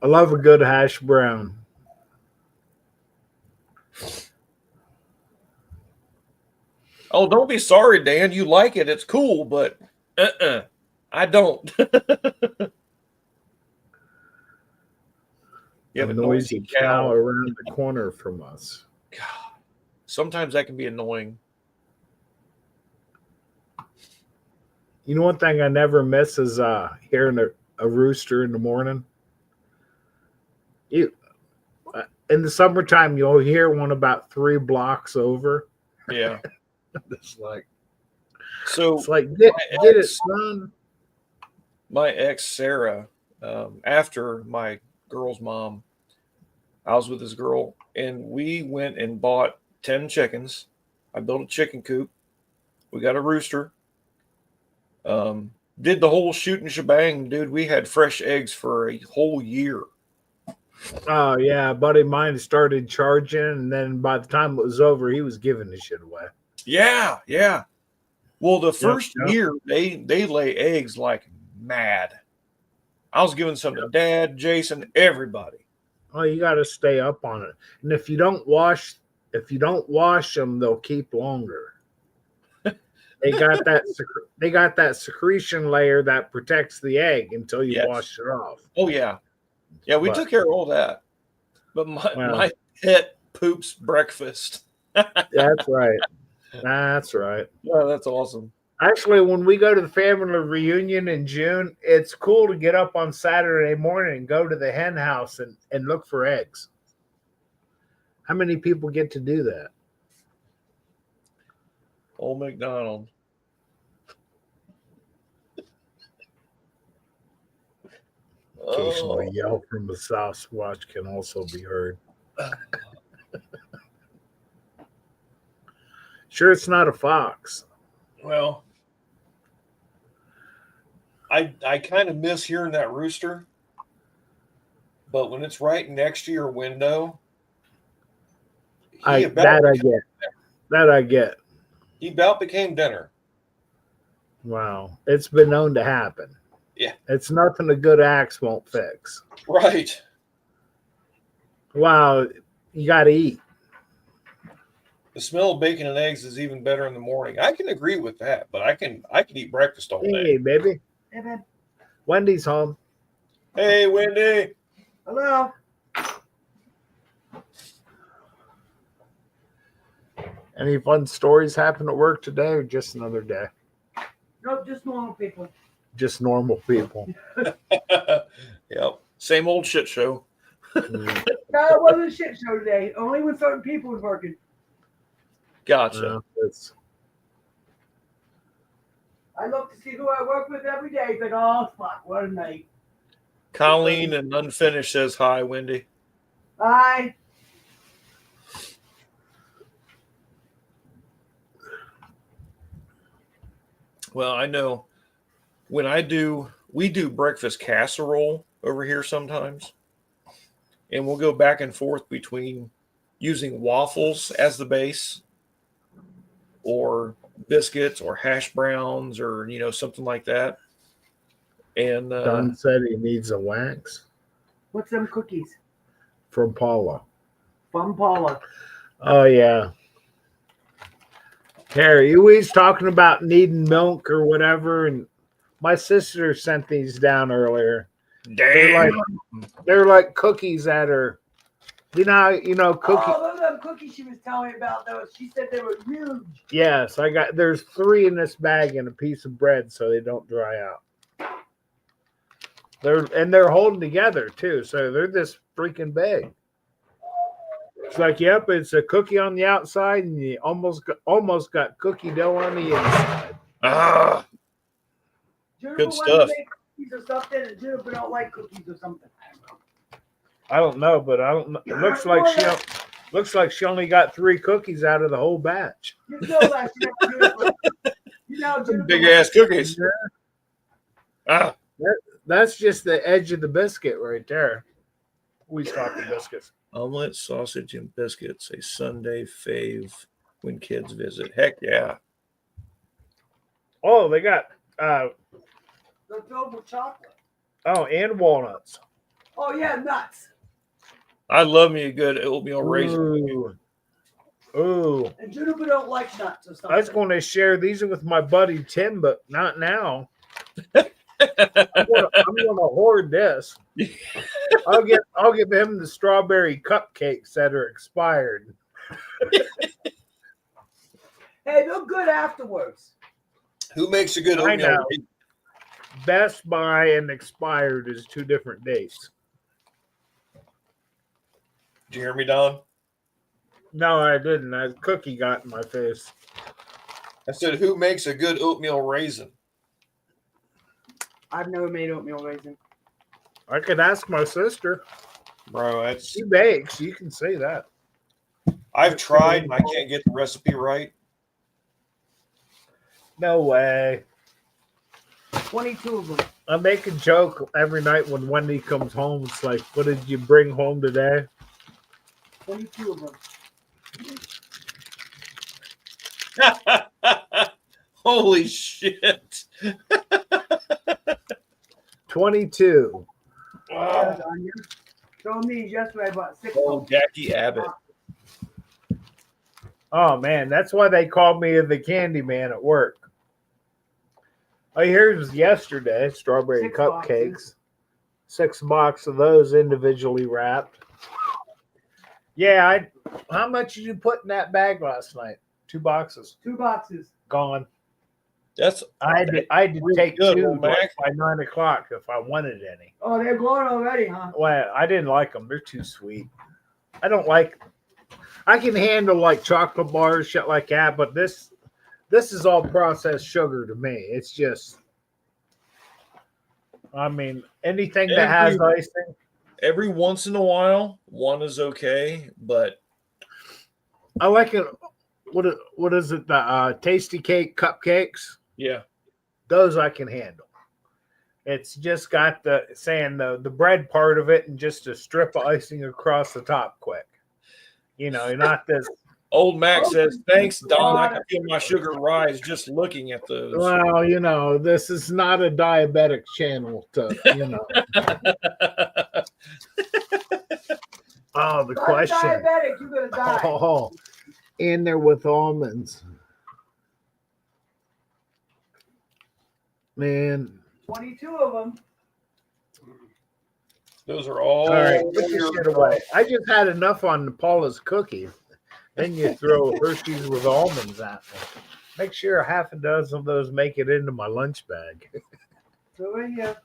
[SPEAKER 2] I love a good hash brown.
[SPEAKER 1] Oh, don't be sorry, Dan. You like it. It's cool, but I don't. You have a noisy cow
[SPEAKER 2] around the corner from us.
[SPEAKER 1] God. Sometimes that can be annoying.
[SPEAKER 2] You know, one thing I never miss is hearing a rooster in the morning. In the summertime, you'll hear one about 3 blocks over.
[SPEAKER 1] Yeah.
[SPEAKER 2] It's like, get it, son.
[SPEAKER 1] My ex Sarah, after my girl's mom, I was with this girl, and we went and bought 10 chickens. I built a chicken coop. We got a rooster. Did the whole shooting shebang, dude. We had fresh eggs for a whole year.
[SPEAKER 2] Oh yeah, a buddy of mine started charging, and then by the time it was over, he was giving the shit away.
[SPEAKER 1] Yeah. Well, the first year they lay eggs like mad. I was giving some to Dad, Jason, everybody.
[SPEAKER 2] Oh, you got to stay up on it, and if you don't wash them, they'll keep longer. They got that secretion layer that protects the egg until you wash it off.
[SPEAKER 1] Oh yeah. Yeah, we took care of all that. But my pet poops breakfast.
[SPEAKER 2] That's right. That's right.
[SPEAKER 1] Yeah, that's awesome.
[SPEAKER 2] Actually, when we go to the family reunion in June, it's cool to get up on Saturday morning and go to the hen house and look for eggs. How many people get to do that?
[SPEAKER 1] Old McDonald.
[SPEAKER 2] Occasionally,
[SPEAKER 1] Oh.
[SPEAKER 2] yell from the Sasquatch can also be heard. Sure, it's not a fox.
[SPEAKER 1] Well, I kind of miss hearing that rooster, but when it's right next to your window, he about
[SPEAKER 2] I get.
[SPEAKER 1] he about became dinner.
[SPEAKER 2] Wow, it's been known to happen.
[SPEAKER 1] Yeah.
[SPEAKER 2] It's nothing a good axe won't fix.
[SPEAKER 1] Right.
[SPEAKER 2] Wow, you got to eat.
[SPEAKER 1] The smell of bacon and eggs is even better in the morning. I can agree with that, but I can eat breakfast all day.
[SPEAKER 2] Hey, baby.
[SPEAKER 3] Hey, babe.
[SPEAKER 2] Wendy's home.
[SPEAKER 1] Hey, Wendy.
[SPEAKER 3] Hello.
[SPEAKER 2] Any fun stories happen at work today or just another day?
[SPEAKER 3] Nope, just normal people.
[SPEAKER 2] Just normal people.
[SPEAKER 1] Yep. Same old shit show.
[SPEAKER 2] Mm,
[SPEAKER 3] No, it wasn't a shit show today. Only when certain people was working.
[SPEAKER 1] Gotcha.
[SPEAKER 2] it's-
[SPEAKER 3] I look to see who I work with every day. It's like, oh, fuck, what a night.
[SPEAKER 1] Colleen and Unfinished says hi, Wendy.
[SPEAKER 3] Bye.
[SPEAKER 1] Well, I know when we do breakfast casserole over here sometimes, and we'll go back and forth between using waffles as the base or biscuits or hash browns or, something like that. And
[SPEAKER 2] Don said he needs a wax
[SPEAKER 3] What's them cookies?
[SPEAKER 2] from Paula.
[SPEAKER 3] From Paula.
[SPEAKER 2] Oh, yeah. Harry, you always talking about needing milk or whatever, and my sister sent these down earlier.
[SPEAKER 1] damn.
[SPEAKER 2] They're like cookies that are, cookie.
[SPEAKER 3] Oh, those are them cookies she was telling me about. Those. She said they were huge.
[SPEAKER 2] Yes, there's 3 in this bag and a piece of bread so they don't dry out. They're holding together too, so they're this freaking big. It's like, yep, it's a cookie on the outside and you almost got cookie dough on the inside.
[SPEAKER 1] Ah,
[SPEAKER 3] Juniper
[SPEAKER 1] Good
[SPEAKER 3] wanted
[SPEAKER 1] stuff.
[SPEAKER 3] to make cookies or something, and Juniper don't like cookies or something.
[SPEAKER 2] I don't know, but I don't know. It looks like she only got 3 cookies out of the whole batch.
[SPEAKER 3] You know that. Juniper. You know, Juniper
[SPEAKER 1] big ass cookies. Ah,
[SPEAKER 2] That's just the edge of the biscuit right there. We talking biscuits.
[SPEAKER 1] omelet, sausage, and biscuits. A Sunday fave when kids visit. Heck yeah.
[SPEAKER 2] Oh, they got
[SPEAKER 3] They're filled with chocolate.
[SPEAKER 2] and walnuts.
[SPEAKER 3] Oh yeah, nuts.
[SPEAKER 1] I love me a good oatmeal raisin.
[SPEAKER 2] Ooh.
[SPEAKER 3] And Juniper don't like nuts or something.
[SPEAKER 2] I was going to share these with my buddy Tim, but not now. I'm gonna hoard this. I'll give him the strawberry cupcakes that are expired.
[SPEAKER 3] Hey, they're good afterwards.
[SPEAKER 1] Who makes a good
[SPEAKER 2] I
[SPEAKER 1] oatmeal
[SPEAKER 2] know.
[SPEAKER 1] raisin?
[SPEAKER 2] Best by and expired is 2 different dates.
[SPEAKER 1] Did you hear me, Don?
[SPEAKER 2] No, I didn't. A cookie got in my face.
[SPEAKER 1] I said, who makes a good oatmeal raisin?
[SPEAKER 3] I've never made oatmeal raisin.
[SPEAKER 2] I could ask my sister.
[SPEAKER 1] Bro, that's
[SPEAKER 2] She bakes. You can say that.
[SPEAKER 1] I've tried and I can't get the recipe right.
[SPEAKER 2] No way.
[SPEAKER 3] 22 of them.
[SPEAKER 2] I make a joke every night when Wendy comes home. It's like, what did you bring home today?
[SPEAKER 3] 22 of them.
[SPEAKER 1] Holy shit.
[SPEAKER 2] 22.
[SPEAKER 1] Wow.
[SPEAKER 3] Showed me yesterday about 6
[SPEAKER 1] Oh,
[SPEAKER 3] of them.
[SPEAKER 1] Jackie Abbott.
[SPEAKER 2] Oh, man. That's why they called me the candy man at work. Oh, here's yesterday. Strawberry
[SPEAKER 3] 6
[SPEAKER 2] cupcakes.
[SPEAKER 3] boxes.
[SPEAKER 2] 6 boxes of those individually wrapped. Yeah, how much did you put in that bag last night? 2 boxes
[SPEAKER 3] 2 boxes.
[SPEAKER 2] gone.
[SPEAKER 1] That's
[SPEAKER 2] I had to
[SPEAKER 1] really
[SPEAKER 2] take
[SPEAKER 1] good,
[SPEAKER 2] 2
[SPEAKER 1] old Mac.
[SPEAKER 2] by 9 o'clock if I wanted any.
[SPEAKER 3] Oh, they're gone already, huh?
[SPEAKER 2] Well, I didn't like them. They're too sweet. I don't like. I can handle like chocolate bars, shit like that, but this is all processed sugar to me. It's just. I mean, anything that has icing.
[SPEAKER 1] every once in a while, one is okay, but
[SPEAKER 2] I like it. What is it? The Tasty Cake cupcakes.
[SPEAKER 1] yeah,
[SPEAKER 2] Those I can handle. It's just got the bread part of it and just a strip of icing across the top quick. You know, not this.
[SPEAKER 1] old Mac
[SPEAKER 3] Oh,
[SPEAKER 1] says, "Thanks, Don. I
[SPEAKER 3] God.
[SPEAKER 1] can feel my sugar rise just looking at those."
[SPEAKER 2] Well, you know, this is not a diabetic channel to, you know. Oh, the
[SPEAKER 3] Not
[SPEAKER 2] question.
[SPEAKER 3] diabetic, you're gonna die.
[SPEAKER 2] Oh, in there with almonds. Man.
[SPEAKER 3] 22 of them.
[SPEAKER 1] Those are all.
[SPEAKER 2] All right, put your shit away. I just had enough on Paula's cookies. Then you throw Hershey's with almonds at me. Make sure half a dozen of those make it into my lunch bag.
[SPEAKER 3] So in here.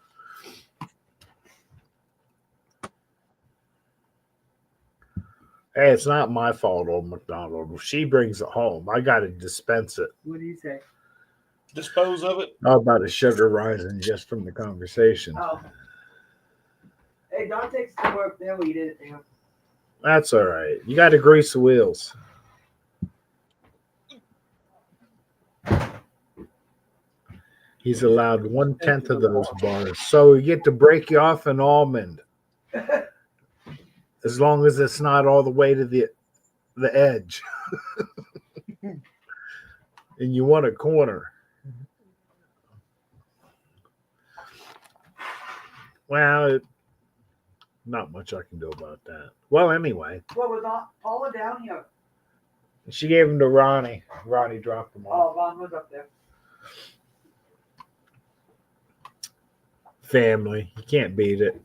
[SPEAKER 2] Hey, it's not my fault, old McDonald. If she brings it home, I got to dispense it.
[SPEAKER 3] What do you say?
[SPEAKER 1] Dispose of it.
[SPEAKER 2] How about the sugar rising just from the conversation?
[SPEAKER 3] Oh. Hey, Don takes it to work. They'll eat it. Yeah.
[SPEAKER 2] That's all right. You got to grease the wheels. He's allowed 1/10 of those bars. So you get to break you off an almond. As long as it's not all the way to the edge. And you want a corner. Well, not much I can do about that. Well, anyway,
[SPEAKER 3] What was Paula down here?
[SPEAKER 2] she gave them to Ronnie. Ronnie dropped them off.
[SPEAKER 3] Oh, Ron was up there.
[SPEAKER 2] Family. You can't beat it.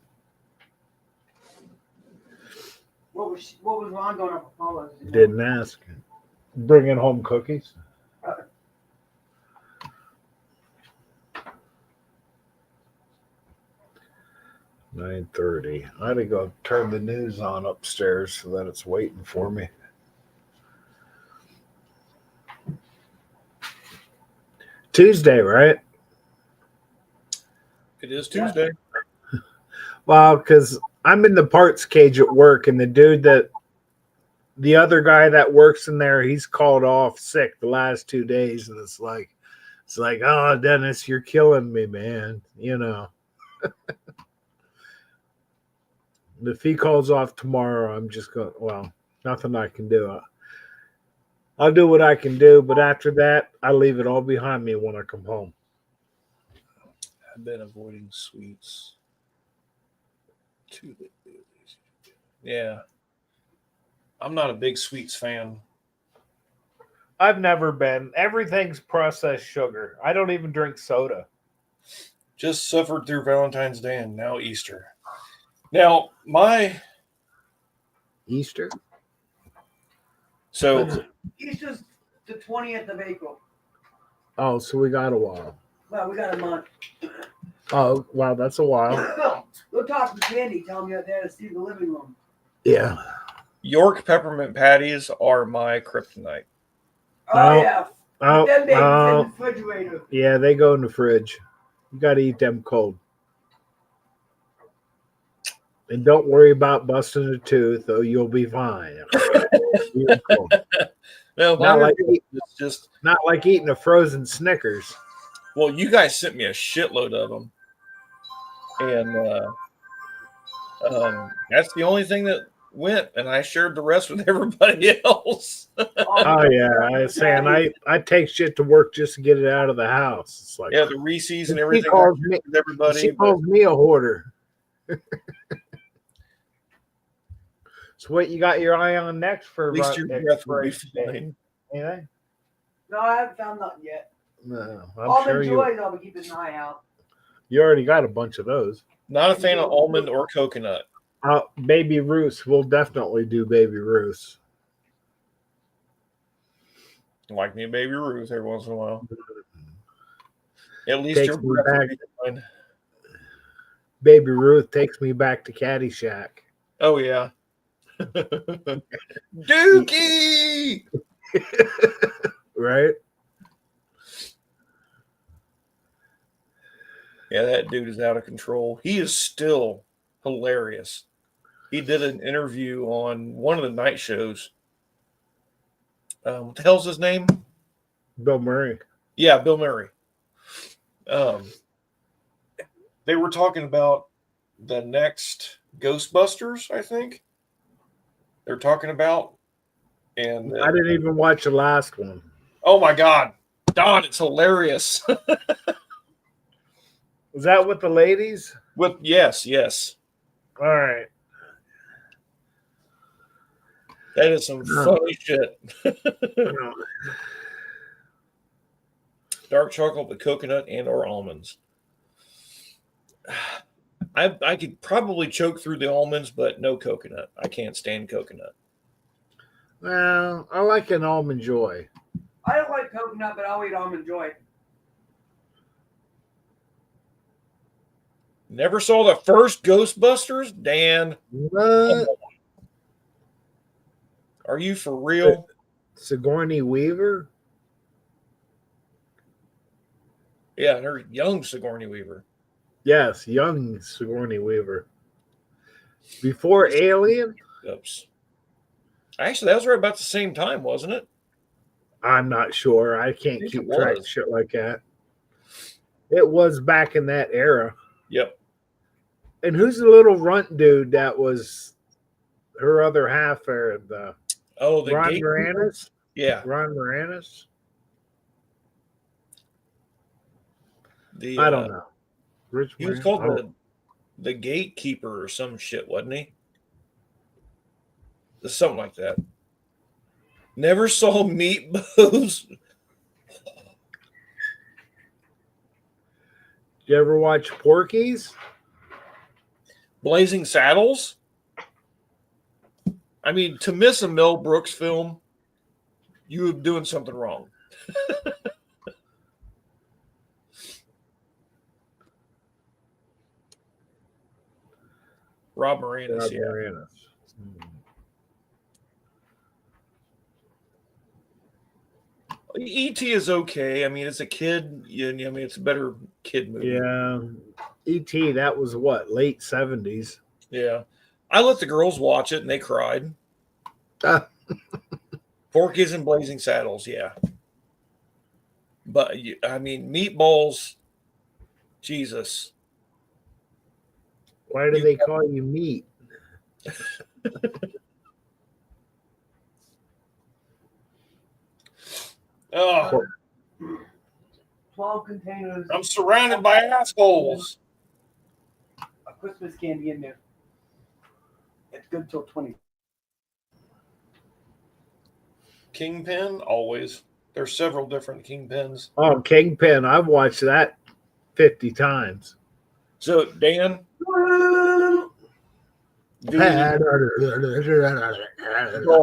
[SPEAKER 3] What was Ron going up with Paula?
[SPEAKER 2] Didn't ask. Bringing home cookies. 9:30. I had to go turn the news on upstairs so that it's waiting for me. Tuesday, right?
[SPEAKER 1] It is Tuesday.
[SPEAKER 2] Well, because I'm in the parts cage at work, and the other guy that works in there, he's called off sick the last 2 days, and it's like, oh, Dennis, you're killing me, man. You know. If he calls off tomorrow, I'm just going, well, nothing I can do. I'll do what I can do, but after that, I leave it all behind me when I come home.
[SPEAKER 1] I've been avoiding sweets. Yeah. I'm not a big sweets fan.
[SPEAKER 2] I've never been. Everything's processed sugar. I don't even drink soda.
[SPEAKER 1] Just suffered through Valentine's Day and now Easter. Now,
[SPEAKER 2] Easter?
[SPEAKER 1] So
[SPEAKER 3] Easter's the 20th of April.
[SPEAKER 2] Oh, so we got a while.
[SPEAKER 3] Well, we got a month.
[SPEAKER 2] Oh, wow, that's a while.
[SPEAKER 3] Go talk to Candy. Tell me out there to see the living room.
[SPEAKER 2] Yeah.
[SPEAKER 1] York peppermint patties are my kryptonite.
[SPEAKER 3] Oh,
[SPEAKER 2] No.
[SPEAKER 3] yeah.
[SPEAKER 2] Oh,
[SPEAKER 3] Them babies in
[SPEAKER 2] oh,
[SPEAKER 3] the refrigerator.
[SPEAKER 2] yeah, they go in the fridge. You got to eat them cold. And don't worry about busting a tooth, though you'll be fine. Eat 'em cold.
[SPEAKER 1] No, it's just
[SPEAKER 2] Not like eating a frozen Snickers.
[SPEAKER 1] well, you guys sent me a shitload of them, and that's the only thing that went, and I shared the rest with everybody else.
[SPEAKER 2] Oh yeah, I was saying I take shit to work just to get it out of the house. It's like
[SPEAKER 1] Yeah, the Reese's and
[SPEAKER 2] She
[SPEAKER 1] everything.
[SPEAKER 2] calls me-
[SPEAKER 1] with everybody.
[SPEAKER 2] she
[SPEAKER 1] but-
[SPEAKER 2] calls me a hoarder. So what you got your eye on next for?
[SPEAKER 1] At least your breath will be fine.
[SPEAKER 2] Anything?
[SPEAKER 3] No, I haven't found nothing yet.
[SPEAKER 2] No, I'm
[SPEAKER 3] Almond
[SPEAKER 2] sure
[SPEAKER 3] Joys, I'll be keeping an eye out.
[SPEAKER 2] you already got a bunch of those.
[SPEAKER 1] Not a fan of almond or coconut.
[SPEAKER 2] Baby Ruth, we'll definitely do Baby Ruth.
[SPEAKER 1] Like me and Baby Ruth every once in a while. At least
[SPEAKER 2] Takes
[SPEAKER 1] your
[SPEAKER 2] me
[SPEAKER 1] breath
[SPEAKER 2] back.
[SPEAKER 1] would be fine.
[SPEAKER 2] Baby Ruth takes me back to Caddyshack.
[SPEAKER 1] Oh yeah. Dookie!
[SPEAKER 2] Right?
[SPEAKER 1] Yeah, that dude is out of control. He is still hilarious. He did an interview on one of the night shows. What the hell's his name?
[SPEAKER 2] Bill Murray.
[SPEAKER 1] Yeah, Bill Murray. They were talking about the next Ghostbusters, I think. They're talking about. And
[SPEAKER 2] I didn't even watch the last one.
[SPEAKER 1] oh my God. Don, it's hilarious.
[SPEAKER 2] Was that with the ladies?
[SPEAKER 1] With yes.
[SPEAKER 2] All right.
[SPEAKER 1] That is some funny shit. Dark chocolate with coconut and or almonds. I could probably choke through the almonds, but no coconut. I can't stand coconut.
[SPEAKER 2] Well, I like an almond joy.
[SPEAKER 3] I don't like coconut, but I'll eat almond joy.
[SPEAKER 1] Never saw the first Ghostbusters, Dan.
[SPEAKER 2] What?
[SPEAKER 1] Are you for real?
[SPEAKER 2] Sigourney Weaver?
[SPEAKER 1] Yeah, and her young Sigourney Weaver.
[SPEAKER 2] Yes, young Sigourney Weaver. Before Alien?
[SPEAKER 1] Oops. Actually, that was right about the same time, wasn't it?
[SPEAKER 2] I'm not sure. I can't
[SPEAKER 1] think
[SPEAKER 2] keep
[SPEAKER 1] it
[SPEAKER 2] track of
[SPEAKER 1] was.
[SPEAKER 2] shit like that. It was back in that era.
[SPEAKER 1] Yep.
[SPEAKER 2] And who's the little runt dude that was her other half or the
[SPEAKER 1] Oh, the
[SPEAKER 2] Ron
[SPEAKER 1] gate.
[SPEAKER 2] Moranis?
[SPEAKER 1] Yeah.
[SPEAKER 2] Ron Moranis?
[SPEAKER 1] The
[SPEAKER 2] I don't know. Rich
[SPEAKER 1] he was
[SPEAKER 2] Moranis?
[SPEAKER 1] called
[SPEAKER 2] Oh.
[SPEAKER 1] the gatekeeper or some shit, wasn't he? Something like that. Never saw Meatballs.
[SPEAKER 2] Did you ever watch Porky's?
[SPEAKER 1] Blazing Saddles. I mean, to miss a Mel Brooks film, you were doing something wrong. Rob Moranis,
[SPEAKER 2] Rob
[SPEAKER 1] yeah.
[SPEAKER 2] Moranis.
[SPEAKER 1] E.T. is okay. I mean, it's a kid. I mean, it's a better kid movie.
[SPEAKER 2] Yeah. E.T., that was what, late 70s?
[SPEAKER 1] Yeah. I let the girls watch it and they cried.
[SPEAKER 2] Ah.
[SPEAKER 1] Porky's and Blazing Saddles, yeah. But, I mean, Meatballs, Jesus.
[SPEAKER 2] Why do they call you meat?
[SPEAKER 1] Oh,
[SPEAKER 3] 12 containers
[SPEAKER 1] I'm surrounded by assholes.
[SPEAKER 3] of Christmas candy in there. It's good till 20.
[SPEAKER 1] Kingpin, always. There's several different Kingpins.
[SPEAKER 2] Oh, Kingpin. I've watched that 50 times.
[SPEAKER 1] So, Dan, the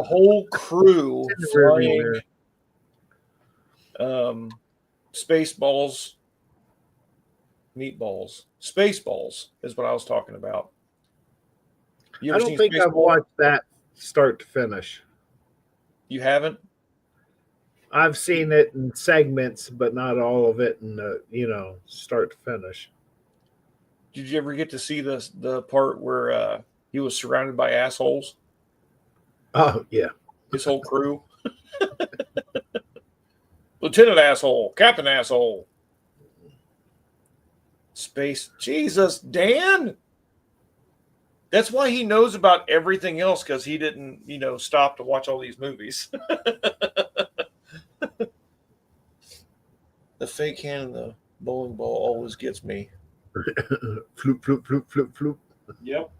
[SPEAKER 1] whole crew flying Spaceballs, Meatballs. Spaceballs is what I was talking about. You
[SPEAKER 2] I
[SPEAKER 1] ever
[SPEAKER 2] don't
[SPEAKER 1] seen
[SPEAKER 2] think I've
[SPEAKER 1] Spaceballs?
[SPEAKER 2] watched that start to finish.
[SPEAKER 1] You haven't?
[SPEAKER 2] I've seen it in segments, but not all of it in start to finish.
[SPEAKER 1] Did you ever get to see the part where he was surrounded by assholes?
[SPEAKER 2] Oh, yeah.
[SPEAKER 1] His whole crew. Lieutenant asshole, Captain asshole. Space. Jesus, Dan. That's why he knows about everything else, because he didn't, stop to watch all these movies. The fake hand in the bowling ball always gets me.
[SPEAKER 2] Floop, floop, floop, floop, floop.
[SPEAKER 1] Yep.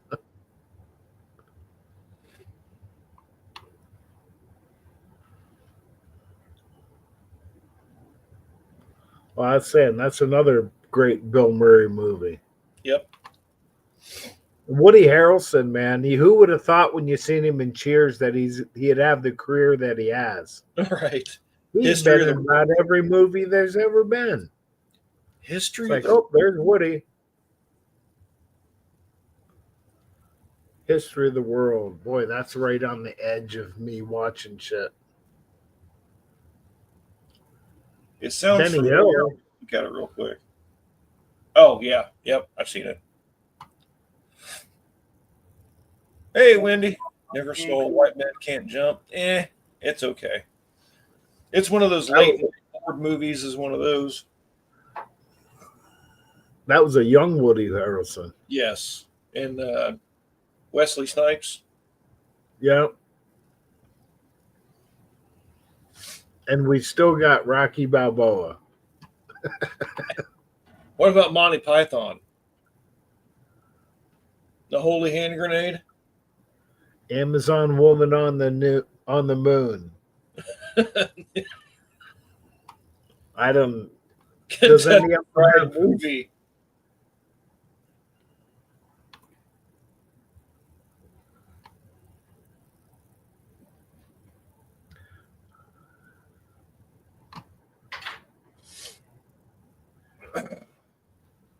[SPEAKER 2] Well, I was saying that's another great Bill Murray movie.
[SPEAKER 1] Yep.
[SPEAKER 2] Woody Harrelson, man, who would have thought when you seen him in Cheers that he'd have the career that he has?
[SPEAKER 1] Right.
[SPEAKER 2] He's
[SPEAKER 1] History
[SPEAKER 2] been
[SPEAKER 1] of
[SPEAKER 2] in
[SPEAKER 1] the
[SPEAKER 2] about every movie there's ever been.
[SPEAKER 1] History
[SPEAKER 2] It's like,
[SPEAKER 1] of the
[SPEAKER 2] oh, there's Woody. History of the World. Boy, that's right on the edge of me watching shit.
[SPEAKER 1] It sounds
[SPEAKER 2] Benny
[SPEAKER 1] familiar.
[SPEAKER 2] Hill.
[SPEAKER 1] Look at it real quick. Oh yeah, yep, I've seen it. Hey, Wendy. Never saw a white man can't jump. It's okay. It's one of those late movies. Is one of those.
[SPEAKER 2] That was a young Woody Harrelson.
[SPEAKER 1] Yes, and Wesley Snipes.
[SPEAKER 2] Yeah. And we still got Rocky Balboa.
[SPEAKER 1] What about Monty Python? The Holy Hand Grenade.
[SPEAKER 2] Amazon Woman on the Moon. I don't. Does any of them have
[SPEAKER 1] movie?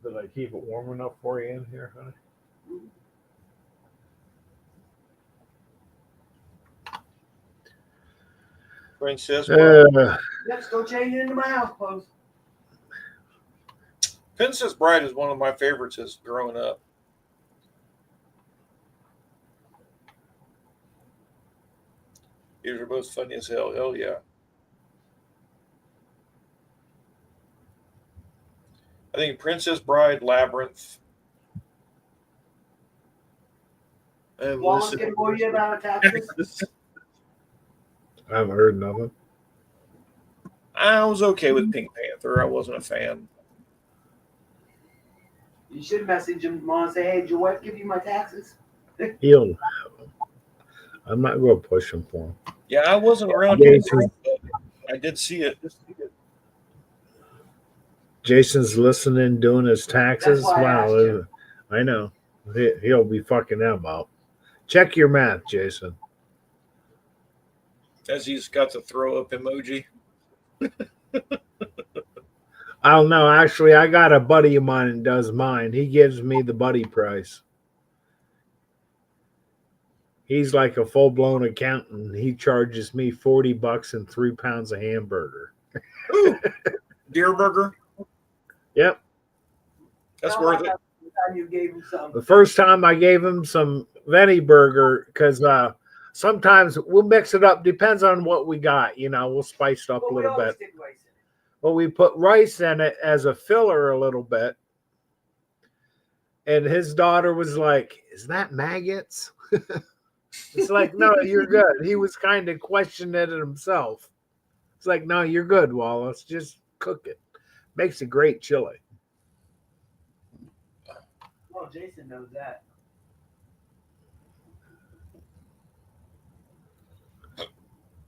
[SPEAKER 2] Did I keep it warm enough for you in here, honey?
[SPEAKER 1] Princess Bride.
[SPEAKER 3] Let's go change it into my house clothes.
[SPEAKER 1] Princess Bride is one of my favorites as growing up. These are both funny as hell. Hell yeah. I think Princess Bride, Labyrinth. And
[SPEAKER 3] Wallace can bore you about taxes.
[SPEAKER 2] I haven't heard nothing.
[SPEAKER 1] I was okay with Pink Panther. I wasn't a fan.
[SPEAKER 3] You should message him tomorrow and say, hey, did your wife give you my taxes?
[SPEAKER 2] He'll have them. I'm not going to push him for him.
[SPEAKER 1] Yeah, I wasn't around
[SPEAKER 2] Jason.
[SPEAKER 1] here, but I did see it.
[SPEAKER 2] Jason's listening, doing his taxes.
[SPEAKER 3] That's why I asked
[SPEAKER 2] Wow,
[SPEAKER 3] you.
[SPEAKER 2] I know. He'll be fucking them up. Check your math, Jason.
[SPEAKER 1] As he's got the throw up emoji.
[SPEAKER 2] I don't know. Actually, I got a buddy of mine that does mine. He gives me the buddy price. He's like a full-blown accountant. He charges me $40 and 3 pounds of hamburger.
[SPEAKER 1] Ooh, deer burger.
[SPEAKER 2] Yep.
[SPEAKER 1] That's
[SPEAKER 3] Now,
[SPEAKER 1] worth it.
[SPEAKER 3] the time you gave him some.
[SPEAKER 2] The first time I gave him some Veni burger because sometimes we'll mix it up. Depends on what we got. We'll spice it up
[SPEAKER 3] Well,
[SPEAKER 2] a
[SPEAKER 3] we
[SPEAKER 2] little
[SPEAKER 3] always
[SPEAKER 2] bit.
[SPEAKER 3] did rice in it.
[SPEAKER 2] Well, we put rice in it as a filler a little bit. And his daughter was like, is that maggots? It's like, no, you're good. He was kind of questioning it himself. It's like, no, you're good, Wallace. Just cook it. Makes a great chili.
[SPEAKER 3] Well, Jason knows that.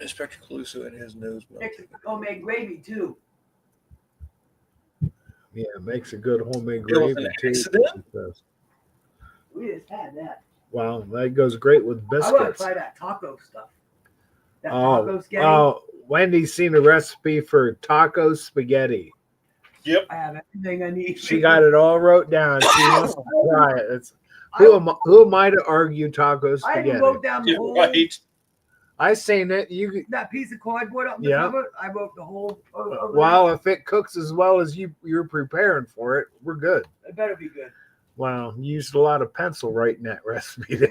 [SPEAKER 1] Inspector Caluso and his nose
[SPEAKER 3] Makes
[SPEAKER 1] melted.
[SPEAKER 3] homemade gravy, too.
[SPEAKER 2] Yeah, makes a good homemade
[SPEAKER 1] It was
[SPEAKER 2] gravy
[SPEAKER 1] an
[SPEAKER 2] too.
[SPEAKER 1] accident?
[SPEAKER 3] We just had that.
[SPEAKER 2] Wow, that goes great with
[SPEAKER 3] I want to
[SPEAKER 2] biscuits.
[SPEAKER 3] try that taco stuff. That taco spaghetti.
[SPEAKER 2] Oh, Wendy's seen a recipe for taco spaghetti.
[SPEAKER 1] Yep.
[SPEAKER 3] I have everything I need.
[SPEAKER 2] She got it all wrote down. She wants to try it. Who am I to argue taco
[SPEAKER 3] I even
[SPEAKER 2] spaghetti?
[SPEAKER 3] wrote down the
[SPEAKER 1] Yeah,
[SPEAKER 3] whole
[SPEAKER 1] right.
[SPEAKER 2] I seen it. You
[SPEAKER 3] that piece of cardboard up in the
[SPEAKER 2] Yeah.
[SPEAKER 3] cupboard. I wrote the whole.
[SPEAKER 2] well, if it cooks as well as you're preparing for it, we're good.
[SPEAKER 3] It better be good.
[SPEAKER 2] Wow, you used a lot of pencil writing that recipe down.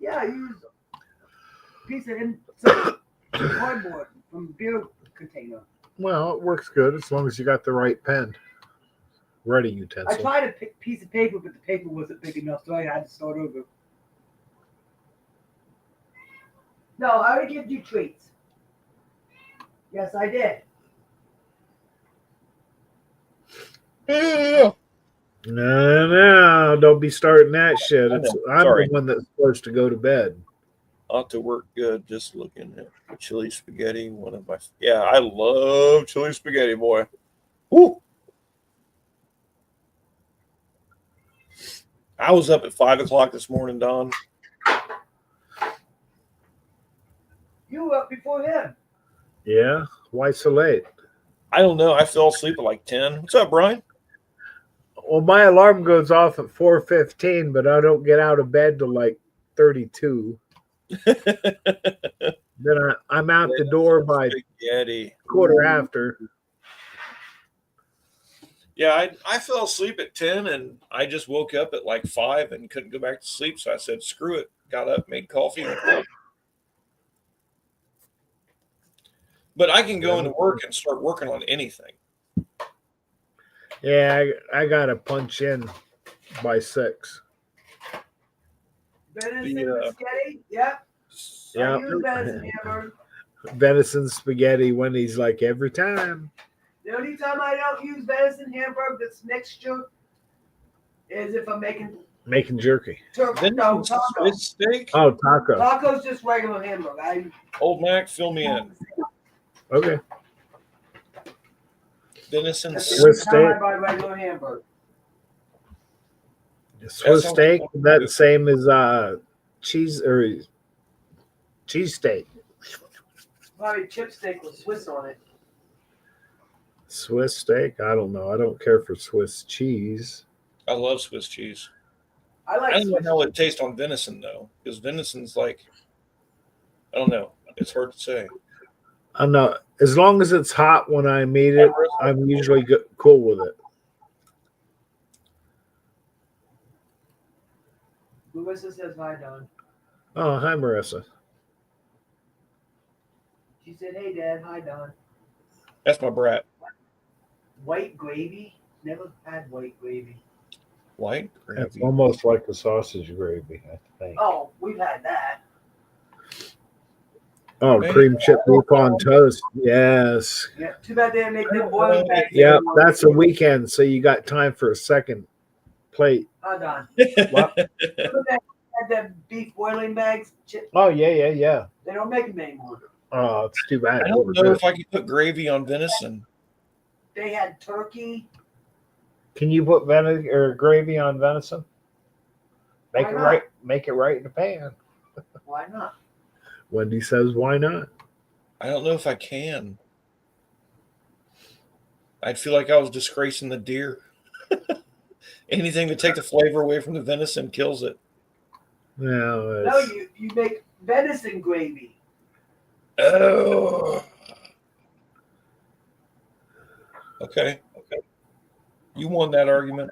[SPEAKER 3] Yeah, I used a piece of some cardboard from a beer container.
[SPEAKER 2] Well, it works good as long as you got the right pen. Ready
[SPEAKER 3] I
[SPEAKER 2] utensil.
[SPEAKER 3] tried a piece of paper, but the paper wasn't big enough, so I had to start over. No, I already give you treats. Yes, I did.
[SPEAKER 1] Yeah.
[SPEAKER 2] No, don't be starting that shit.
[SPEAKER 1] I know.
[SPEAKER 2] I'm
[SPEAKER 1] Sorry.
[SPEAKER 2] the one that's supposed to go to bed.
[SPEAKER 1] Ought to work good just looking at the chili spaghetti. I love chili spaghetti, boy. Woo! I was up at 5 o'clock this morning, Don.
[SPEAKER 3] You were up before him.
[SPEAKER 2] Yeah. Why so late?
[SPEAKER 1] I don't know. I fell asleep at like 10. What's up, Brian?
[SPEAKER 2] Well, my alarm goes off at 4:15, but I don't get out of bed till like 32. Then I'm out the door by
[SPEAKER 1] Spaghetti.
[SPEAKER 2] quarter after.
[SPEAKER 1] Yeah, I fell asleep at 10 and I just woke up at like 5 and couldn't go back to sleep. So I said, screw it. Got up, made coffee, and went to work. But I can go into work and start working on anything.
[SPEAKER 2] Yeah, I got to punch in by 6.
[SPEAKER 3] Venison
[SPEAKER 1] The,
[SPEAKER 3] spaghetti? Yep.
[SPEAKER 2] Yeah.
[SPEAKER 3] I use venison hamburger.
[SPEAKER 2] Venison spaghetti when he's like every time.
[SPEAKER 3] The only time I don't use venison hamburger that's mixture is if I'm making
[SPEAKER 2] jerky.
[SPEAKER 3] turkey. No, taco.
[SPEAKER 1] Swiss steak?
[SPEAKER 2] Oh, taco.
[SPEAKER 3] Taco's just regular hamburger.
[SPEAKER 1] Old Mac, fill me in.
[SPEAKER 2] Okay.
[SPEAKER 1] Venison
[SPEAKER 3] That's
[SPEAKER 1] steak.
[SPEAKER 3] the only
[SPEAKER 2] Swiss
[SPEAKER 3] time I
[SPEAKER 2] steak.
[SPEAKER 3] buy regular hamburger.
[SPEAKER 2] Swiss
[SPEAKER 1] sounds
[SPEAKER 2] steak,
[SPEAKER 1] like-
[SPEAKER 2] that's the same as cheese or cheese steak.
[SPEAKER 3] Probably chipstick with Swiss on it.
[SPEAKER 2] Swiss steak? I don't know. I don't care for Swiss cheese.
[SPEAKER 1] I love Swiss cheese.
[SPEAKER 3] I like
[SPEAKER 1] I don't know
[SPEAKER 3] Swiss
[SPEAKER 1] how it tastes on venison though, because venison's like, I don't know. It's hard to say.
[SPEAKER 2] I know. As long as it's hot when I eat it, I'm usually cool with it.
[SPEAKER 3] Marissa says hi, Don.
[SPEAKER 2] Oh, hi, Marissa.
[SPEAKER 3] She said, hey, Dad. Hi, Don.
[SPEAKER 1] That's my brat.
[SPEAKER 3] White gravy? Never had white gravy.
[SPEAKER 1] White
[SPEAKER 2] It's
[SPEAKER 1] gravy.
[SPEAKER 2] almost like a sausage gravy, I think.
[SPEAKER 3] Oh, we've had that.
[SPEAKER 2] Oh, cream chip beef on toast. Yes.
[SPEAKER 3] Yeah. Too bad they didn't make them boiling bags.
[SPEAKER 2] Yeah,
[SPEAKER 3] anymore.
[SPEAKER 2] that's a weekend, so you got time for a second plate.
[SPEAKER 3] Hi, Don.
[SPEAKER 2] What?
[SPEAKER 3] Remember that had them beef boiling bags?
[SPEAKER 2] Oh, yeah.
[SPEAKER 3] They don't make them anymore.
[SPEAKER 2] Oh, it's too bad.
[SPEAKER 1] I don't know if I could put gravy on venison.
[SPEAKER 3] They had turkey.
[SPEAKER 2] Can you put vinegar or gravy on venison? Make
[SPEAKER 3] Why
[SPEAKER 2] it
[SPEAKER 3] not?
[SPEAKER 2] right. Make it right in the pan.
[SPEAKER 3] Why not?
[SPEAKER 2] Wendy says, "Why not?"
[SPEAKER 1] I don't know if I can. I'd feel like I was disgracing the deer. Anything to take the flavor away from the venison kills it.
[SPEAKER 2] No,
[SPEAKER 3] No, you make venison gravy.
[SPEAKER 1] Oh. Okay. You won that argument.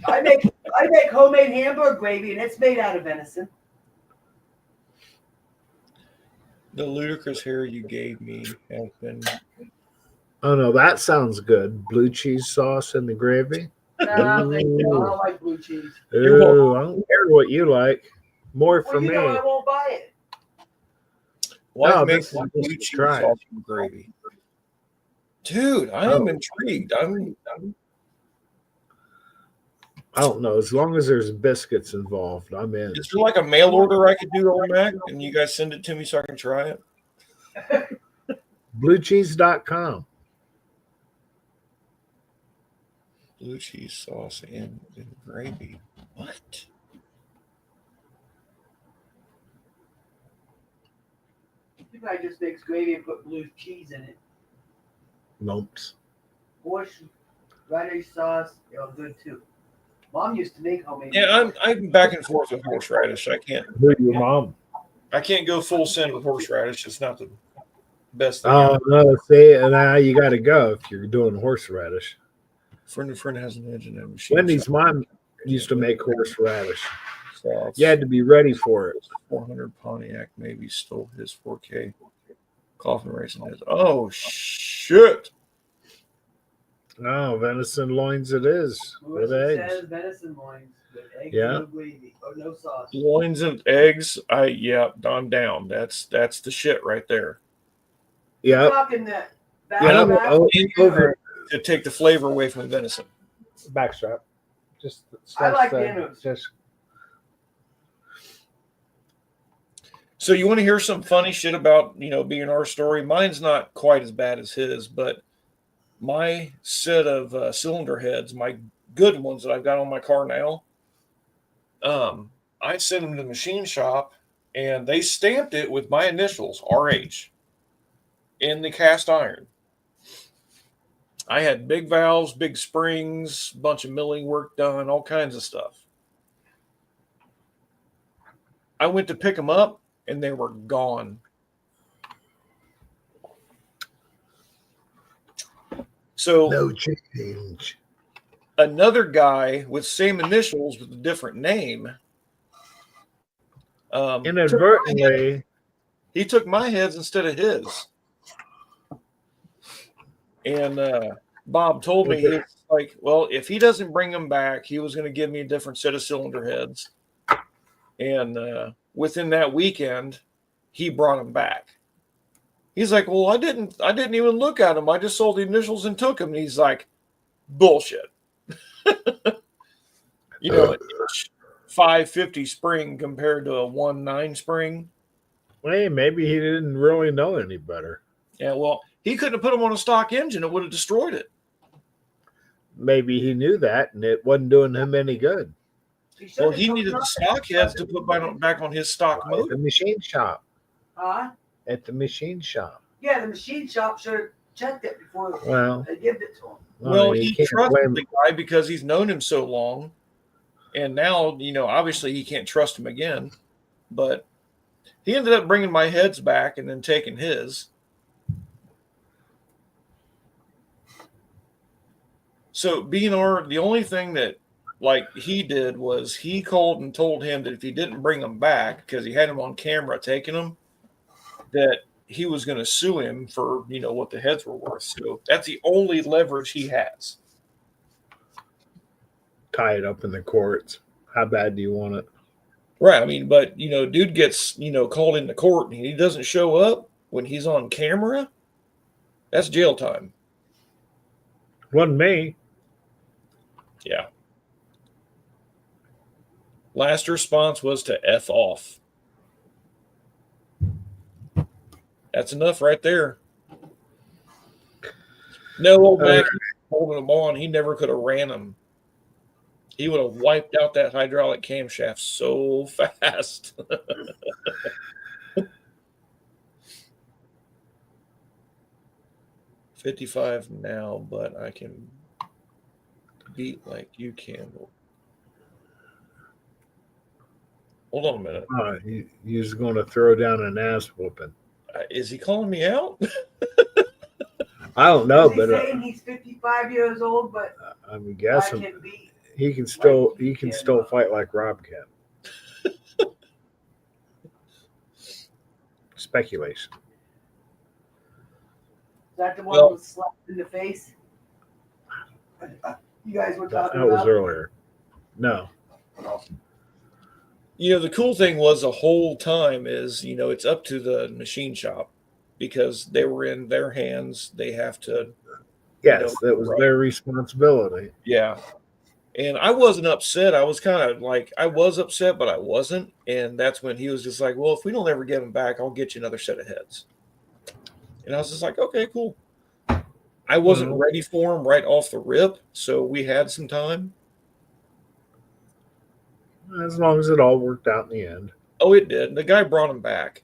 [SPEAKER 3] I make homemade hamburger gravy, and it's made out of venison.
[SPEAKER 1] The ludicrous hair you gave me has been.
[SPEAKER 2] Oh no, that sounds good. Blue cheese sauce in the gravy.
[SPEAKER 3] Nah, thank you. I
[SPEAKER 2] Ooh.
[SPEAKER 3] don't like blue cheese.
[SPEAKER 1] You're
[SPEAKER 2] Ooh, I don't care what you like. More for
[SPEAKER 3] Well, you
[SPEAKER 2] me.
[SPEAKER 3] know I won't buy it.
[SPEAKER 1] Why
[SPEAKER 2] No,
[SPEAKER 1] make
[SPEAKER 2] this is
[SPEAKER 1] blue
[SPEAKER 2] just
[SPEAKER 1] cheese
[SPEAKER 2] try it.
[SPEAKER 1] sauce and gravy? Dude, I am
[SPEAKER 2] Oh.
[SPEAKER 1] intrigued.
[SPEAKER 2] I don't know. As long as there's biscuits involved, I'm in.
[SPEAKER 1] Is there like a mail order I could do on Mac and you guys send it to me so I can try it?
[SPEAKER 2] Bluecheese.com.
[SPEAKER 1] Blue cheese sauce and gravy. What?
[SPEAKER 3] You guy just makes gravy and put blue cheese in it.
[SPEAKER 2] Lumps.
[SPEAKER 3] Horseradish sauce, they're good too. Mom used to make homemade.
[SPEAKER 1] Yeah, I'm back and forth with horseradish. I
[SPEAKER 2] Your mom.
[SPEAKER 1] can't go full send with horseradish. It's not the best thing.
[SPEAKER 2] Oh no! See, now you got to go if you're doing horseradish.
[SPEAKER 1] Friend has an engine and machine.
[SPEAKER 2] Wendy's
[SPEAKER 1] shop.
[SPEAKER 2] mom used to make horseradish.
[SPEAKER 1] Sauce.
[SPEAKER 2] You had to be ready for it.
[SPEAKER 1] 400 Pontiac maybe stole his 4K coffin racing his. Oh shit!
[SPEAKER 2] Oh, venison loins it is with
[SPEAKER 3] Marissa
[SPEAKER 2] eggs.
[SPEAKER 3] says venison loins with eggs
[SPEAKER 2] Yeah.
[SPEAKER 3] and no gravy. Oh, no sauce.
[SPEAKER 1] Loins and eggs. I'm down. That's the shit right there.
[SPEAKER 2] Yeah,
[SPEAKER 3] Talking that.
[SPEAKER 2] yeah. Over
[SPEAKER 1] To take the flavor away from the venison.
[SPEAKER 2] backstrap. Just
[SPEAKER 3] I like the innards.
[SPEAKER 2] Just
[SPEAKER 1] So you want to hear some funny shit about being our story? Mine's not quite as bad as his, but my set of cylinder heads, my good ones that I've got on my car now, I sent them to the machine shop and they stamped it with my initials, RH. in the cast iron. I had big valves, big springs, bunch of milling work done, all kinds of stuff. I went to pick them up and they were gone. So
[SPEAKER 2] No change.
[SPEAKER 1] another guy with same initials with a different name.
[SPEAKER 2] Inadvertently,
[SPEAKER 1] He took my heads instead of his. And Bob told me, he was like, well, if he doesn't bring them back, he was going to give me a different set of cylinder heads. And within that weekend, he brought them back. He's like, well, I didn't even look at them. I just saw the initials and took them. And he's like, bullshit. You know, an 550 spring compared to a 1.9 spring.
[SPEAKER 2] hey, maybe he didn't really know any better.
[SPEAKER 1] Yeah, well, he couldn't have put them on a stock engine. It would have destroyed it.
[SPEAKER 2] Maybe he knew that, and it wasn't doing him any good.
[SPEAKER 1] Well, he needed the stock heads to put back on his stock
[SPEAKER 2] At
[SPEAKER 1] motor.
[SPEAKER 2] the machine shop.
[SPEAKER 3] Huh?
[SPEAKER 2] At the machine shop.
[SPEAKER 3] Yeah, the machine shop should have checked it before
[SPEAKER 2] Well,
[SPEAKER 3] they give it to him.
[SPEAKER 1] Well,
[SPEAKER 2] you
[SPEAKER 1] he
[SPEAKER 2] can't
[SPEAKER 1] trusted
[SPEAKER 2] blame-
[SPEAKER 1] the guy because he's known him so long. And now, you know, obviously he can't trust him again. But he ended up bringing my heads back and then taking his. So BNR, the only thing that like he did was he called and told him that if he didn't bring them back, because he had him on camera taking them, that he was going to sue him for, you know, what the heads were worth. So that's the only leverage he has.
[SPEAKER 2] tie it up in the courts. How bad do you want it?
[SPEAKER 1] Right. I mean, but, you know, dude gets, you know, called into court and he doesn't show up when he's on camera. That's jail time.
[SPEAKER 2] Wasn't me.
[SPEAKER 1] Yeah. Last response was to F off. That's enough right there. No old Mac holding them on. He never could have ran them. He would have wiped out that hydraulic camshaft so fast. 55 now, but I can beat like you can. Hold on a minute.
[SPEAKER 2] You're just going to throw down an ass whooping.
[SPEAKER 1] Is he calling me out?
[SPEAKER 2] I don't know,
[SPEAKER 3] He's
[SPEAKER 2] but
[SPEAKER 3] saying he's 55 years old, but
[SPEAKER 2] I'm
[SPEAKER 3] I
[SPEAKER 2] guessing
[SPEAKER 3] can beat.
[SPEAKER 2] he can still fight like Rob can. Speculation.
[SPEAKER 3] Is that the one
[SPEAKER 1] Well-
[SPEAKER 3] who was slapped in the face? You guys were
[SPEAKER 2] That
[SPEAKER 3] talking
[SPEAKER 2] was
[SPEAKER 3] about?
[SPEAKER 2] earlier. No.
[SPEAKER 1] You know, the cool thing was the whole time is, you know, it's up to the machine shop because they were in their hands. They have to,
[SPEAKER 2] Yes,
[SPEAKER 1] You know,
[SPEAKER 2] that was
[SPEAKER 1] right.
[SPEAKER 2] their responsibility.
[SPEAKER 1] yeah. And I wasn't upset. I was kind of like, I was upset, but I wasn't. And that's when he was just like, well, if we don't ever get them back, I'll get you another set of heads. And I was just like, okay, cool. I wasn't
[SPEAKER 2] Well-
[SPEAKER 1] ready for him right off the rip. So we had some time.
[SPEAKER 2] As long as it all worked out in the end.
[SPEAKER 1] Oh, it did. The guy brought him back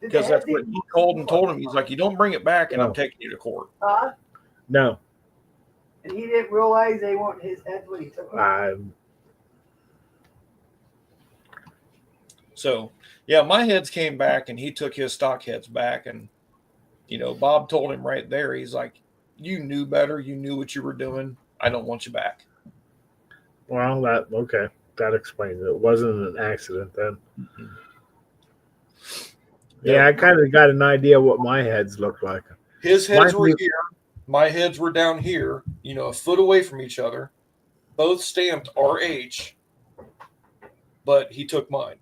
[SPEAKER 3] Did
[SPEAKER 1] because
[SPEAKER 3] they
[SPEAKER 1] that's
[SPEAKER 3] have
[SPEAKER 1] what
[SPEAKER 3] the-
[SPEAKER 1] he called and told him. He's like, you don't bring it back and I'm
[SPEAKER 2] No.
[SPEAKER 1] taking you to court.
[SPEAKER 3] Huh?
[SPEAKER 2] No.
[SPEAKER 3] And he didn't realize they weren't his heads when he took them.
[SPEAKER 1] So, yeah, my heads came back and he took his stock heads back. And, you know, Bob told him right there, he's like, you knew better. You knew what you were doing. I don't want you back.
[SPEAKER 2] Well, that explains it. It wasn't an accident then. Yeah, I kind of got an idea what my heads look like.
[SPEAKER 1] His heads
[SPEAKER 2] Mine
[SPEAKER 1] were
[SPEAKER 2] was-
[SPEAKER 1] here. My heads were down here, you know, a foot away from each other, both stamped RH, but he took mine.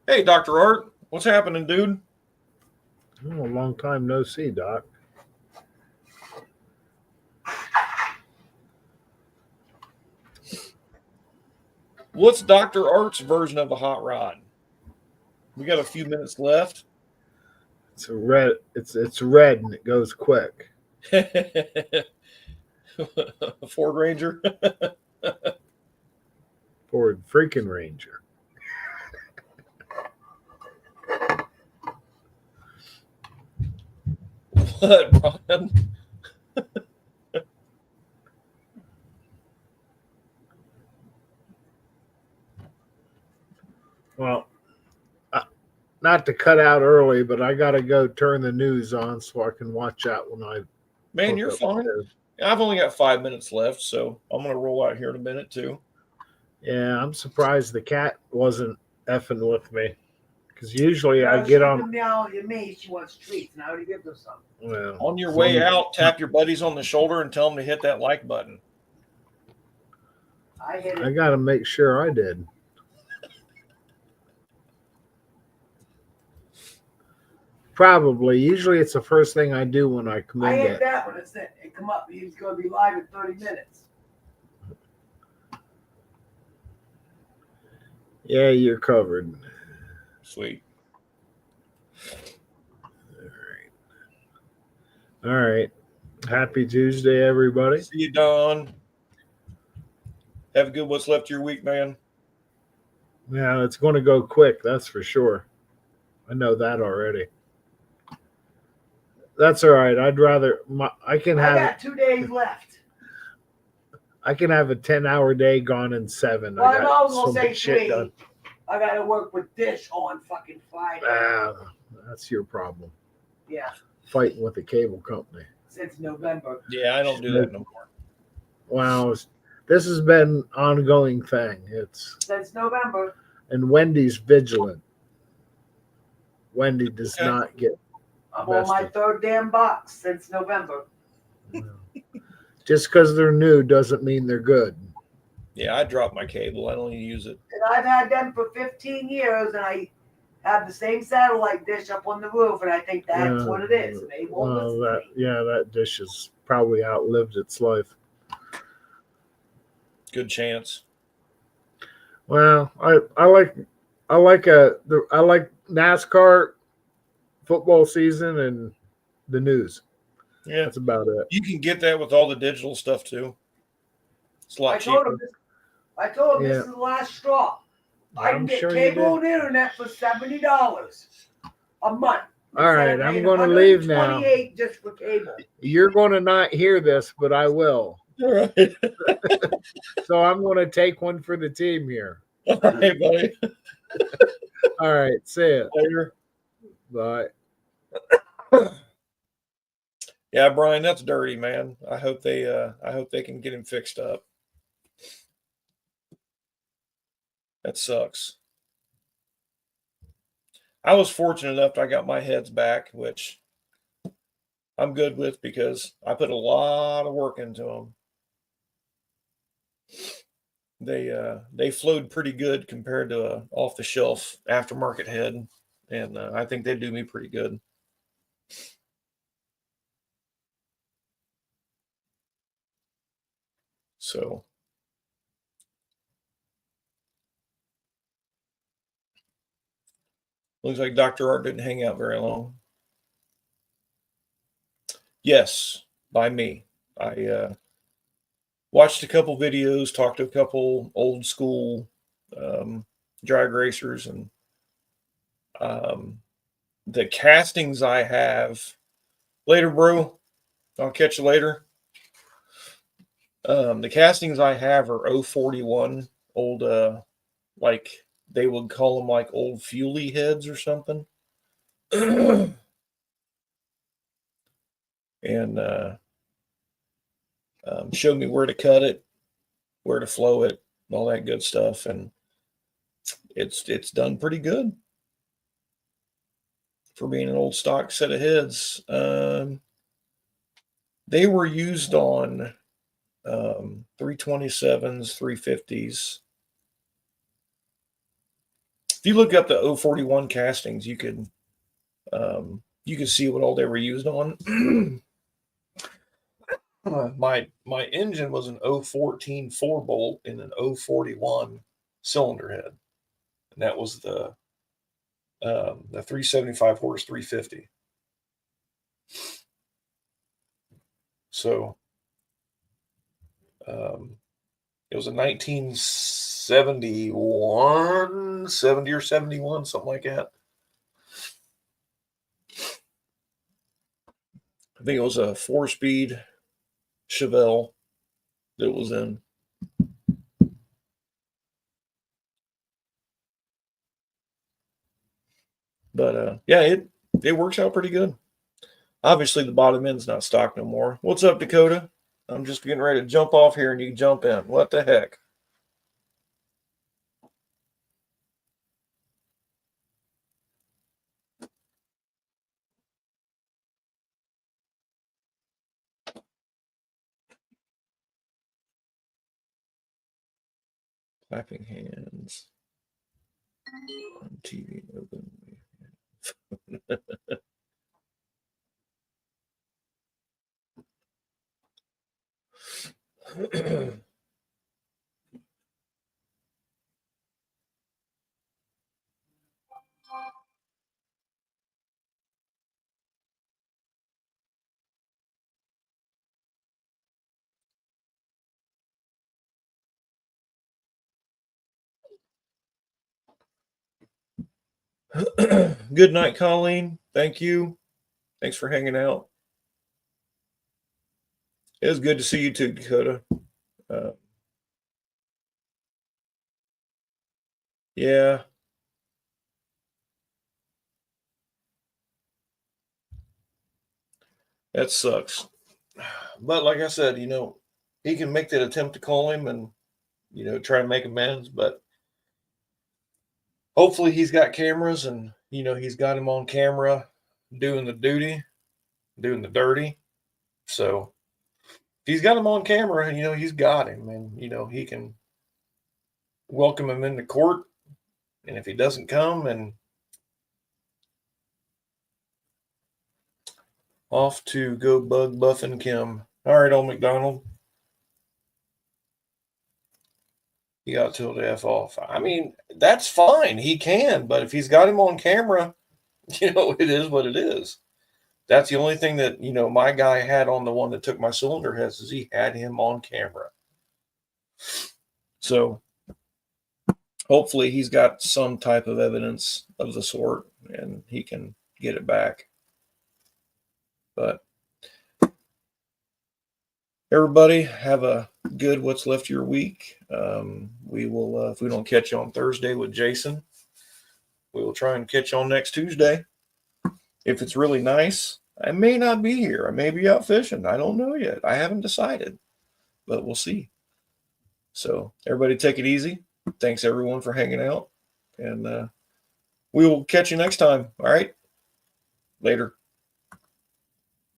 [SPEAKER 1] Hey, Dr. Art, what's happening, dude?
[SPEAKER 2] Oh, a long time no see, Doc.
[SPEAKER 1] What's Dr. Art's version of a hot rod? We got a few minutes left.
[SPEAKER 2] It's a red. It's red and it goes quick.
[SPEAKER 1] Ford Ranger.
[SPEAKER 2] Ford freaking Ranger.
[SPEAKER 1] What, Brian?
[SPEAKER 2] Well, not to cut out early, but I got to go turn the news on so I can watch that when I
[SPEAKER 1] Man,
[SPEAKER 2] hook
[SPEAKER 1] you're
[SPEAKER 2] up
[SPEAKER 1] fine.
[SPEAKER 2] there.
[SPEAKER 1] I've only got 5 minutes left, so I'm going to roll out here in a minute, too.
[SPEAKER 2] Yeah, I'm surprised the cat wasn't effing with me because usually I
[SPEAKER 3] She's
[SPEAKER 2] get on.
[SPEAKER 3] been yelling at me. She wants treats, and I already give her some.
[SPEAKER 2] Well,
[SPEAKER 1] On your way out, tap your buddies on the shoulder and tell them to hit that like button.
[SPEAKER 3] I hit
[SPEAKER 2] I
[SPEAKER 3] it.
[SPEAKER 2] got to make sure I did. Probably. Usually it's the first thing I do when I come
[SPEAKER 3] I
[SPEAKER 2] in.
[SPEAKER 3] hit that when it come up. He's going to be live in 30 minutes.
[SPEAKER 2] Yeah, you're covered.
[SPEAKER 1] Sweet.
[SPEAKER 2] All right. Happy Tuesday, everybody.
[SPEAKER 1] See you, Don. Have a good what's left of your week, man.
[SPEAKER 2] Yeah, it's going to go quick. That's for sure. I know that already. That's all right. I'd rather I can
[SPEAKER 3] I
[SPEAKER 2] have
[SPEAKER 3] got 2 days left.
[SPEAKER 2] I can have a 10-hour day gone in 7.
[SPEAKER 3] Well,
[SPEAKER 2] I
[SPEAKER 3] I
[SPEAKER 2] got
[SPEAKER 3] was
[SPEAKER 2] so
[SPEAKER 3] going to say
[SPEAKER 2] much shit
[SPEAKER 3] 3.
[SPEAKER 2] done.
[SPEAKER 3] I got to work with Dish on fucking Friday.
[SPEAKER 2] That's your problem.
[SPEAKER 3] Yeah,
[SPEAKER 2] Fighting with the cable company.
[SPEAKER 3] since November.
[SPEAKER 1] Yeah, I don't do that no more.
[SPEAKER 2] Wow, this has been an ongoing thing.
[SPEAKER 3] Since November.
[SPEAKER 2] And Wendy's vigilant. Wendy does
[SPEAKER 1] Okay.
[SPEAKER 2] not get
[SPEAKER 3] I'm on my
[SPEAKER 2] vested.
[SPEAKER 3] 3rd damn box since November.
[SPEAKER 2] Just because they're new doesn't mean they're good.
[SPEAKER 1] Yeah, I dropped my cable. I don't even use it.
[SPEAKER 3] And I've had them for 15 years, and I have the same satellite dish up on the roof, and I think that's what it is. And they won't listen to me.
[SPEAKER 2] That dish has probably outlived its life.
[SPEAKER 1] Good chance.
[SPEAKER 2] Well, I like NASCAR football season and the news.
[SPEAKER 1] Yeah,
[SPEAKER 2] That's about it.
[SPEAKER 1] you can get that with all the digital stuff too. It's a lot
[SPEAKER 3] I told
[SPEAKER 1] cheaper.
[SPEAKER 3] him this
[SPEAKER 2] Yeah.
[SPEAKER 3] is the last straw. I can
[SPEAKER 2] I'm
[SPEAKER 3] get
[SPEAKER 2] sure you
[SPEAKER 3] cable
[SPEAKER 2] did.
[SPEAKER 3] and internet for $70 a month.
[SPEAKER 2] All right,
[SPEAKER 3] Instead of
[SPEAKER 2] I'm
[SPEAKER 3] paying
[SPEAKER 2] going to leave now.
[SPEAKER 3] $128 just for cable.
[SPEAKER 2] You're going to not hear this, but I will.
[SPEAKER 1] All right.
[SPEAKER 2] So I'm going to take one for the team here.
[SPEAKER 1] All right, buddy.
[SPEAKER 2] All right, see ya.
[SPEAKER 1] Later.
[SPEAKER 2] Bye.
[SPEAKER 1] Yeah, Brian, that's dirty, man. I hope they can get him fixed up. That sucks. I was fortunate enough I got my heads back, which I'm good with because I put a lot of work into them. They flowed pretty good compared to a off the shelf aftermarket head, and I think they do me pretty good. So looks like Dr. Art didn't hang out very long. Yes, by me. I watched a couple videos, talked to a couple old school drag racers, and the castings I have. Later, bro. I'll catch you later. The castings I have are 041 old, like they would call them like old fuely heads or something. And showed me where to cut it, where to flow it, all that good stuff, and it's done pretty good for being an old stock set of heads. They were used on 327s, 350s. If you look up the 041 castings, you could see what all they were used on. My engine was an 014 4-bolt and an 041 cylinder head, and that was the 375 horse 350. So it was a 1971, 70 or 71, something like that. I think it was a 4-speed Chevelle that was in. But yeah, it works out pretty good. Obviously, the bottom end's not stock no more. What's up, Dakota? I'm just getting ready to jump off here and you can jump in. What the heck? Clapping hands on TV open. Good night, Colleen. Thank you. Thanks for hanging out. It was good to see you too, Dakota. Yeah. That sucks. But like I said, he can make that attempt to call him and, try to make amends. But hopefully he's got cameras and, he's got him on camera doing the duty, doing the dirty. So if he's got him on camera, he's got him and, he can welcome him into court. And if he doesn't come, and off to go bug Buff and Kim. All right, old McDonald. He got till the F off. I mean, that's fine. He can, but if he's got him on camera, it is what it is. That's the only thing that, my guy had on the one that took my cylinder heads is he had him on camera. So hopefully he's got some type of evidence of the sort and he can get it back. But everybody have a good what's left of your week. We will, if we don't catch you on Thursday with Jason, we will try and catch you on next Tuesday. If it's really nice, I may not be here. I may be out fishing. I don't know yet. I haven't decided, but we'll see. So everybody take it easy. Thanks everyone for hanging out, and we will catch you next time. All right. Later.